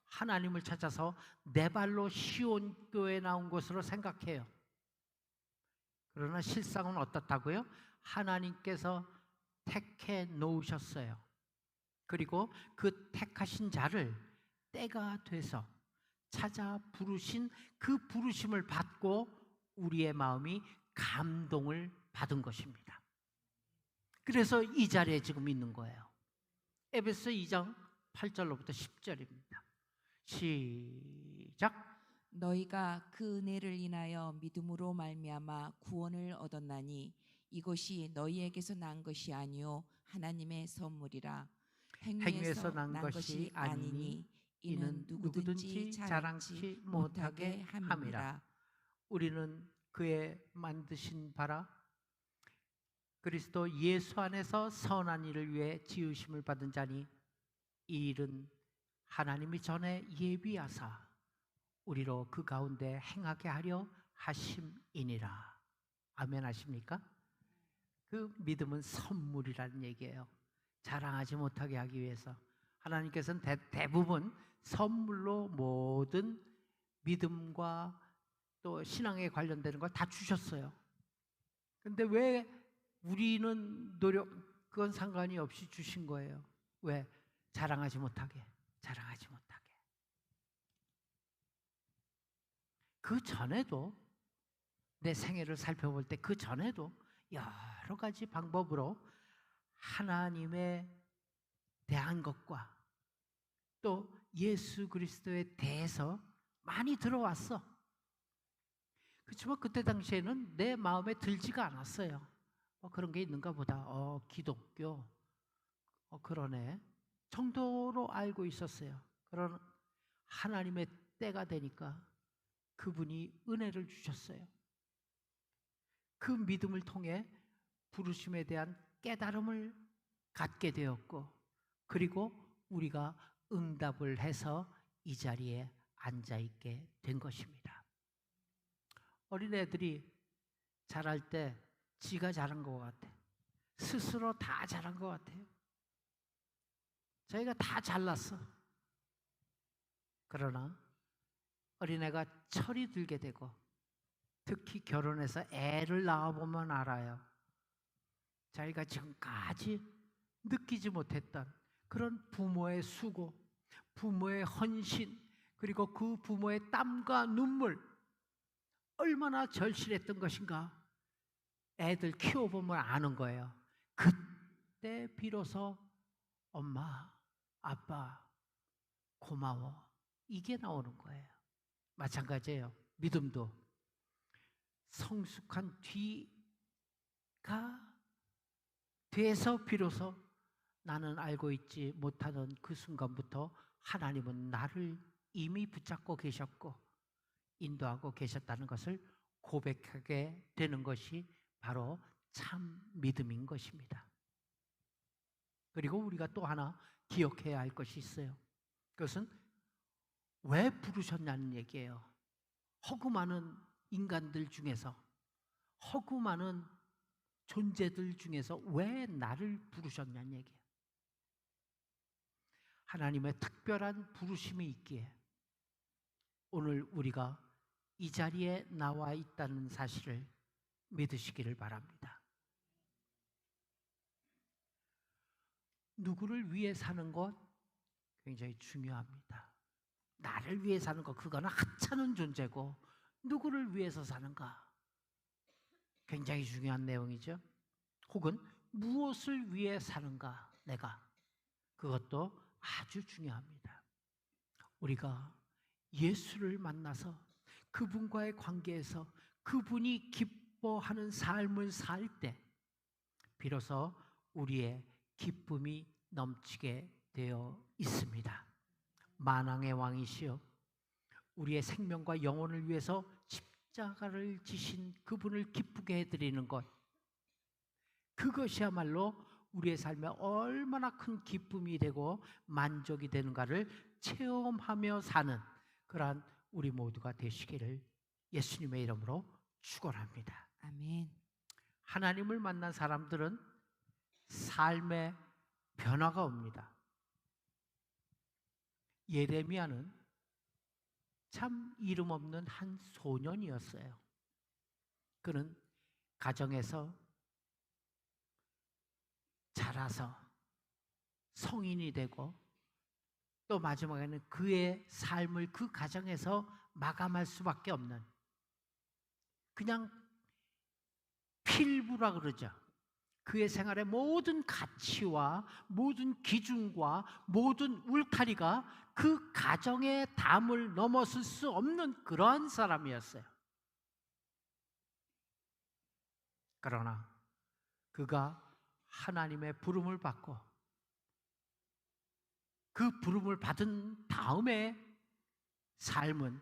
하나님을 찾아서 내 발로 시온교에 나온 것으로 생각해요. 그러나 실상은 어떻다고요? 하나님께서 택해 놓으셨어요. 그리고 그 택하신 자를 때가 돼서 찾아 부르신 그 부르심을 받고 우리의 마음이 감동을 받은 것입니다. 그래서 이 자리에 지금 있는 거예요. 에베소 2장 8절로부터 10절입니다. 시작. 너희가 그 은혜를 인하여 믿음으로 말미암아 구원을 얻었나니 이것이 너희에게서 난 것이 아니요 하나님의 선물이라. 행위에서 난 것이 아니니 이는 누구든지 자랑치 못하게 함이라. 우리는 그의 만드신 바라 그리스도 예수 안에서 선한 일을 위해 지으심을 받은 자니 이 일은 하나님이 전에 예비하사 우리로 그 가운데 행하게 하려 하심이니라. 아멘 하십니까? 그 믿음은 선물이라는 얘기예요. 자랑하지 못하게 하기 위해서 하나님께서는 대부분 선물로 모든 믿음과 또 신앙에 관련되는 걸 다 주셨어요. 근데 왜 우리는 그건 상관이 없이 주신 거예요. 왜? 자랑하지 못하게. 그 전에도 내 생애를 살펴볼 때 그 전에도 여러 가지 방법으로 하나님에 대한 것과 또 예수 그리스도에 대해서 많이 들어왔어. 그렇지만 그때 당시에는 내 마음에 들지가 않았어요. 그런 게 있는가 보다. 기독교. 그러네. 정도로 알고 있었어요. 그런 하나님의 때가 되니까 그분이 은혜를 주셨어요. 그 믿음을 통해 부르심에 대한 깨달음을 갖게 되었고, 그리고 우리가 응답을 해서 이 자리에 앉아 있게 된 것입니다. 어린애들이 자랄 때 지가 잘한 것 같아. 스스로 다 잘한 것 같아요. 저희가 다 잘났어. 그러나 어린애가 철이 들게 되고, 특히 결혼해서 애를 낳아보면 알아요. 자기가 지금까지 느끼지 못했던 그런 부모의 수고, 부모의 헌신, 그리고 그 부모의 땀과 눈물, 얼마나 절실했던 것인가 애들 키워보면 아는 거예요. 그때 비로소 엄마, 아빠, 고마워, 이게 나오는 거예요. 마찬가지예요. 믿음도 성숙한 뒤가 돼서 비로소 나는 알고 있지 못하던 그 순간부터 하나님은 나를 이미 붙잡고 계셨고 인도하고 계셨다는 것을 고백하게 되는 것이 바로 참 믿음인 것입니다. 그리고 우리가 또 하나 기억해야 할 것이 있어요. 그것은 왜 부르셨냐는 얘기예요. 허구 많은 인간들 중에서, 허구 많은 존재들 중에서 왜 나를 부르셨냐는 얘기예요. 하나님의 특별한 부르심이 있기에 오늘 우리가 이 자리에 나와 있다는 사실을 믿으시기를 바랍니다. 누구를 위해 사는 것 굉장히 중요합니다. 나를 위해 사는 것, 그거는 하찮은 존재고, 누구를 위해서 사는가 굉장히 중요한 내용이죠. 혹은 무엇을 위해 사는가, 내가, 그것도 아주 중요합니다. 우리가 예수를 만나서 그분과의 관계에서 그분이 기뻐하는 삶을 살 때 비로소 우리의 기쁨이 넘치게 되어 있습니다. 만왕의 왕이시여, 우리의 생명과 영혼을 위해서 십자가를 지신 그분을 기쁘게 해드리는 것, 그것이야말로 우리의 삶에 얼마나 큰 기쁨이 되고 만족이 되는가를 체험하며 사는 그러한 우리 모두가 되시기를 예수님의 이름으로 축원합니다. 아멘. 하나님을 만난 사람들은 삶의 변화가 옵니다. 예레미야는 참 이름 없는 한 소년이었어요. 그는 가정에서 자라서 성인이 되고 또 마지막에는 그의 삶을 그 가정에서 마감할 수밖에 없는, 그냥 필부라 그러죠. 그의 생활의 모든 가치와 모든 기준과 모든 울타리가 그 가정의 담을 넘어설 수 없는 그러한 사람이었어요. 그러나 그가 하나님의 부름을 받고 그 부름을 받은 다음에 삶은,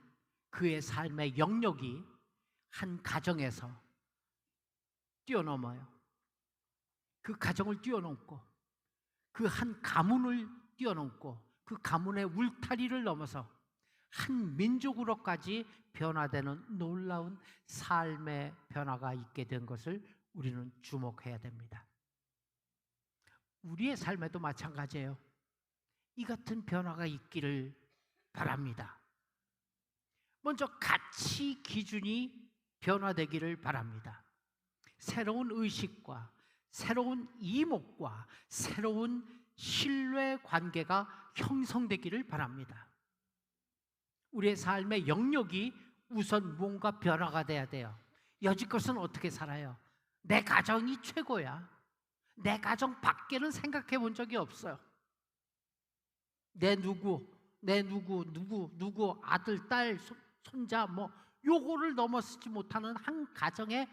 그의 삶의 영역이 한 가정에서 뛰어넘어요. 그 가정을 뛰어넘고 그 한 가문을 뛰어넘고 그 가문의 울타리를 넘어서 한 민족으로까지 변화되는 놀라운 삶의 변화가 있게 된 것을 우리는 주목해야 됩니다. 우리의 삶에도 마찬가지예요. 이 같은 변화가 있기를 바랍니다. 먼저 가치 기준이 변화되기를 바랍니다. 새로운 의식과 새로운 이목과 새로운 신뢰 관계가 형성되기를 바랍니다. 우리의 삶의 영역이 우선 뭔가 변화가 돼야 돼요. 여지껏은 어떻게 살아요? 내 가정이 최고야. 내 가정 밖에는 생각해 본 적이 없어요. 내 누구, 내 누구 아들, 딸, 손자 뭐 요거를 넘어서지 못하는 한 가정의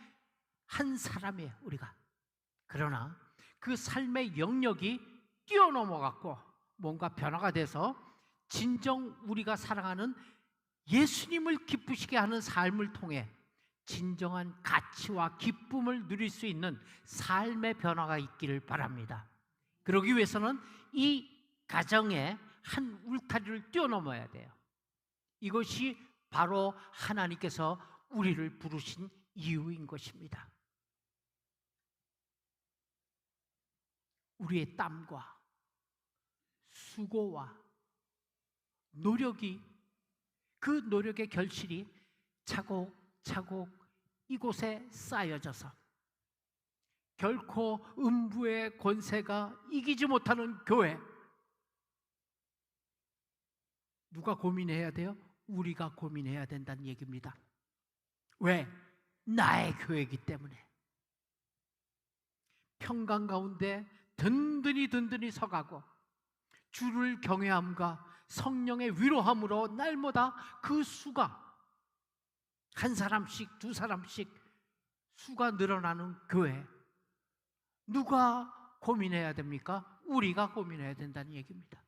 한 사람이에요, 우리가. 그러나 그 삶의 영역이 뛰어넘어갖고 뭔가 변화가 돼서 진정 우리가 사랑하는 예수님을 기쁘시게 하는 삶을 통해 진정한 가치와 기쁨을 누릴 수 있는 삶의 변화가 있기를 바랍니다. 그러기 위해서는 이 가정의 한 울타리를 뛰어넘어야 돼요. 이것이 바로 하나님께서 우리를 부르신 이유인 것입니다. 우리의 땀과 수고와 노력이, 그 노력의 결실이 차곡차곡 이곳에 쌓여져서 결코 음부의 권세가 이기지 못하는 교회, 누가 고민해야 돼요? 우리가 고민해야 된다는 얘기입니다. 왜? 나의 교회이기 때문에. 평강 가운데 든든히 서가고 주를 경외함과 성령의 위로함으로 날마다 그 수가 한 사람씩 두 사람씩 수가 늘어나는 교회, 누가 고민해야 됩니까? 우리가 고민해야 된다는 얘기입니다.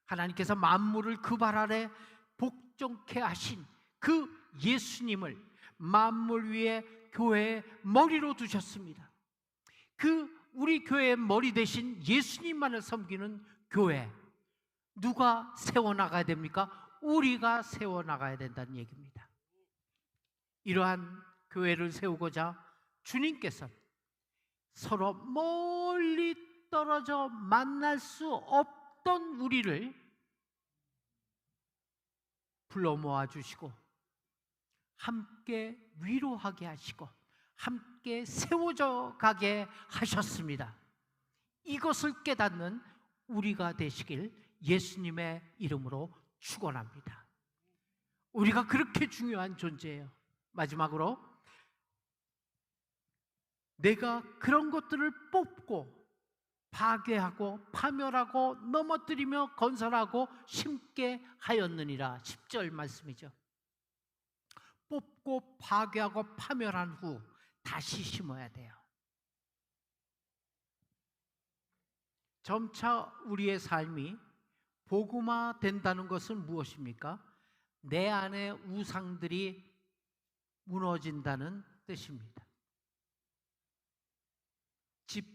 하나님께서 만물을 그 발 아래 복종케 하신 그 예수님을 만물 위에 교회의 머리로 두셨습니다. 그 우리 교회의 머리 대신 예수님만을 섬기는 교회, 누가 세워나가야 됩니까? 우리가 세워나가야 된다는 얘기입니다. 이러한 교회를 세우고자 주님께서 서로 멀리 떨어져 만날 수 없던 우리를 불러 모아주시고 함께 위로하게 하시고 함께 세워져 가게 하셨습니다. 이것을 깨닫는 우리가 되시길 예수님의 이름으로 축원합니다. 우리가 그렇게 중요한 존재예요. 마지막으로 내가 그런 것들을 뽑고 파괴하고 파멸하고 넘어뜨리며 건설하고 심게 하였느니라. 10절 말씀이죠. 뽑고 파괴하고 파멸한 후 다시 심어야 돼요. 점차 우리의 삶이 복음화 된다는 것은 무엇입니까? 내 안의 우상들이 무너진다는 뜻입니다. 집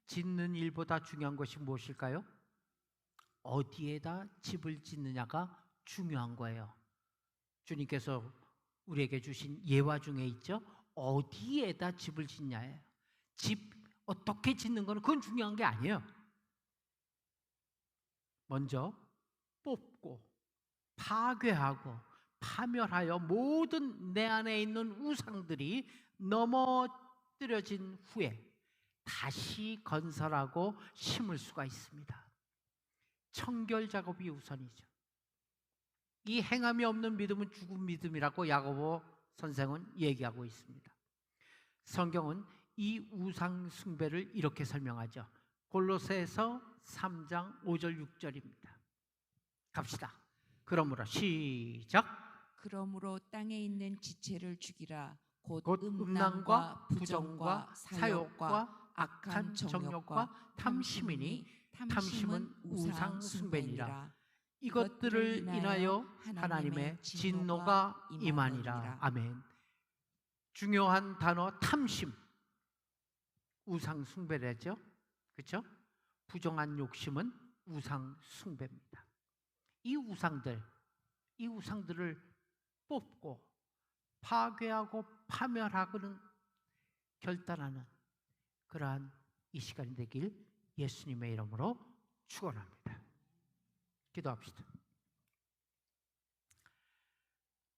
짓는 일보다 중요한 것이 무엇일까요? 어디에다 집을 짓느냐가 중요한 거예요. 주님께서 우리에게 주신 예화 중에 있죠. 어디에다 집을 짓냐예요. 집 어떻게 짓는 거는 그건 중요한 게 아니에요. 먼저 뽑고 파괴하고 파멸하여 모든 내 안에 있는 우상들이 넘어뜨려진 후에 다시 건설하고 심을 수가 있습니다. 청결 작업이 우선이죠. 이 행함이 없는 믿음은 죽은 믿음이라고 야고보 선생은 얘기하고 있습니다. 성경은 이 우상 숭배를 이렇게 설명하죠. 골로새서 3장 5절 6절입니다. 갑시다. 그러므로 시작. 그러므로 땅에 있는 지체를 죽이라. 곧 음란과 부정과 사욕과 악한 정욕과 탐심이니 탐심은 우상 숭배니라. 이것들을 인하여 하나님의 진노가 임하니라. 아멘. 중요한 단어 탐심. 우상 숭배랬죠. 그렇죠? 부정한 욕심은 우상 숭배입니다. 이 우상들을 뽑고 파괴하고 파멸하고는 결단하는 그러한 이 시간이 되길 예수님의 이름으로 축원합니다. 기도합시다.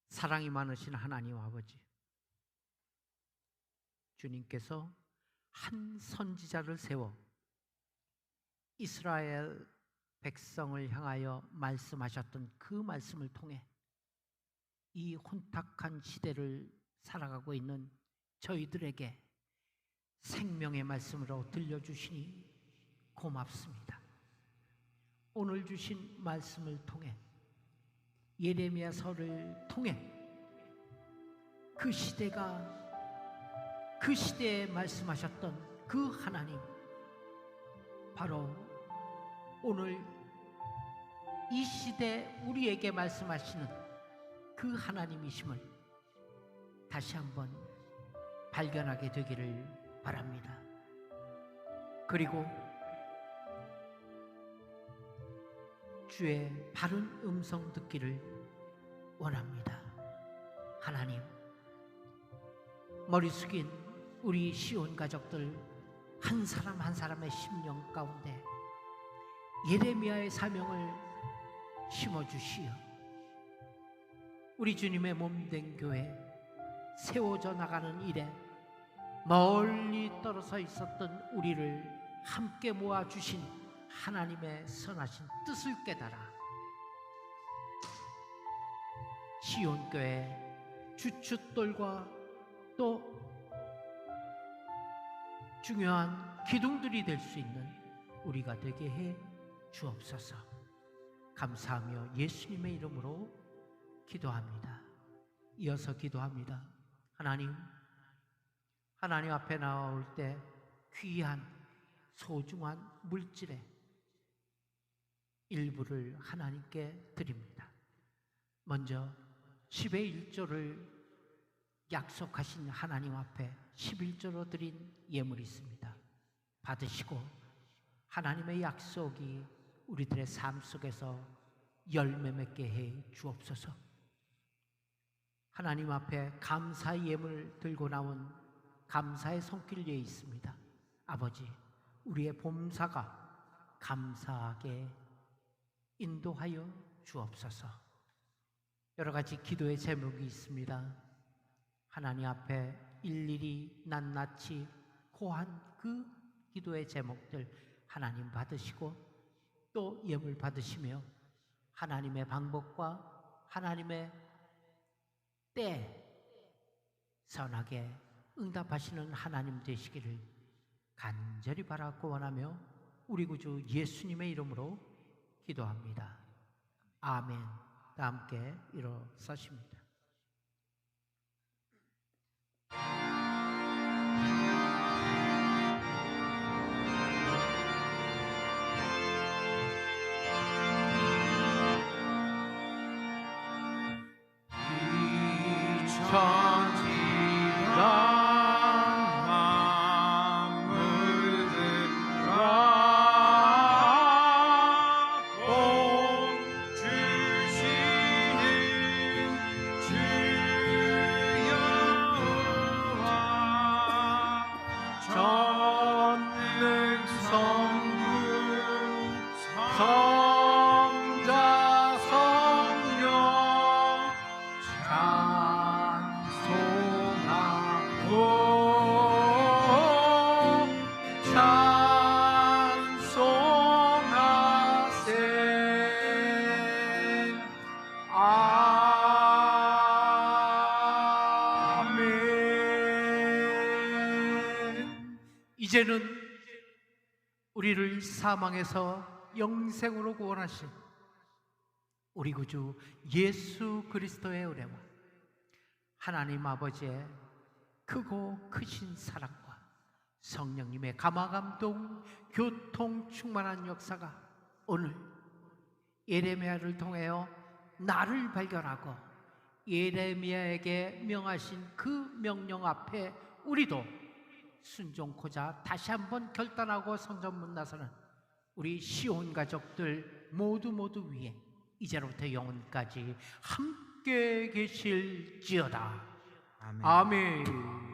사랑이 많으신 하나님 아버지, 주님께서 한 선지자를 세워 이스라엘 백성을 향하여 말씀하셨던 그 말씀을 통해 이 혼탁한 시대를 살아가고 있는 저희들에게 생명의 말씀으로 들려주시니 고맙습니다. 오늘 주신 말씀을 통해 예레미야서를 통해 그 시대에 말씀하셨던 그 하나님, 바로 오늘 이 시대 우리에게 말씀하시는 그 하나님이심을 다시 한번 발견하게 되기를 바랍니다. 그리고 주의 바른 음성 듣기를 원합니다. 하나님, 머리 숙인 우리 시온 가족들 한 사람 한 사람의 심령 가운데 예레미야의 사명을 심어주시어 우리 주님의 몸된 교회 세워져 나가는 일에 멀리 떨어져 있었던 우리를 함께 모아주신 하나님의 선하신 뜻을 깨달아 시온교회 주춧돌과 또 중요한 기둥들이 될 수 있는 우리가 되게 해 주옵소서. 감사하며 예수님의 이름으로 기도합니다. 이어서 기도합니다. 하나님 앞에 나올 때 귀한 소중한 물질의 일부를 하나님께 드립니다. 먼저 10의 1조를 약속하신 하나님 앞에 11조로 드린 예물이 있습니다. 받으시고 하나님의 약속이 우리들의 삶 속에서 열매 맺게 해 주옵소서. 하나님 앞에 감사의 예물 들고 나온 감사의 손길에 있습니다. 아버지, 우리의 범사가 감사하게 인도하여 주옵소서. 여러 가지 기도의 제목이 있습니다. 하나님 앞에 일일이 낱낱이 고한 그 기도의 제목들 하나님 받으시고 또 예물 받으시며 하나님의 방법과 하나님의 때 선하게 응답하시는 하나님 되시기를 간절히 바라고 원하며 우리 구주 예수님의 이름으로 기도합니다. 아멘. 다 함께 일어서십니다. 이제는 우리를 사망에서 영생으로 구원하신 우리 구주 예수 그리스도의 은혜와 하나님 아버지의 크고 크신 사랑과 성령님의 감화감동 교통 충만한 역사가 오늘 예레미야를 통하여 나를 발견하고 예레미야에게 명하신 그 명령 앞에 우리도 순종코자 다시 한번 결단하고 성전문 나서는 우리 시온 가족들 모두 위에 이제로부터 영원까지 함께 계실지어다. 아멘. 아멘.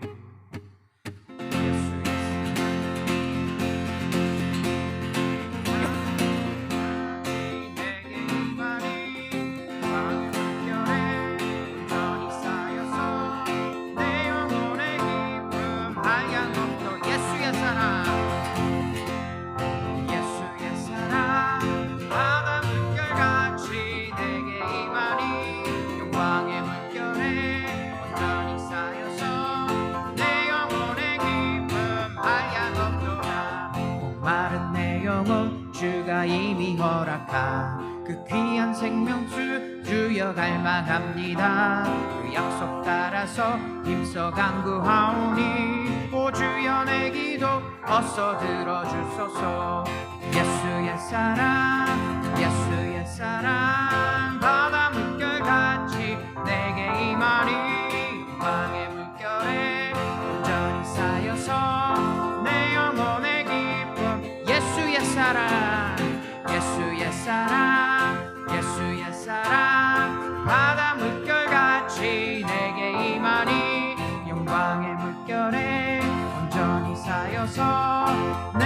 주가 이미 허락한 그 귀한 생명수 주여 갈망합니다. 그 약속 따라서 힘써 간구하오니 오 주여 내 기도 어서 들어주소서. 예수의 사랑 예수의 사랑 바다 물결같이 내게 임하니 방의 물결에 온전히 쌓여서 내 영혼의 기쁨. 예수의 사랑 예수의 사랑 예수의 사랑 바다 물결같이 내게 임하니 영광의 물결에 온전히 쌓여서 내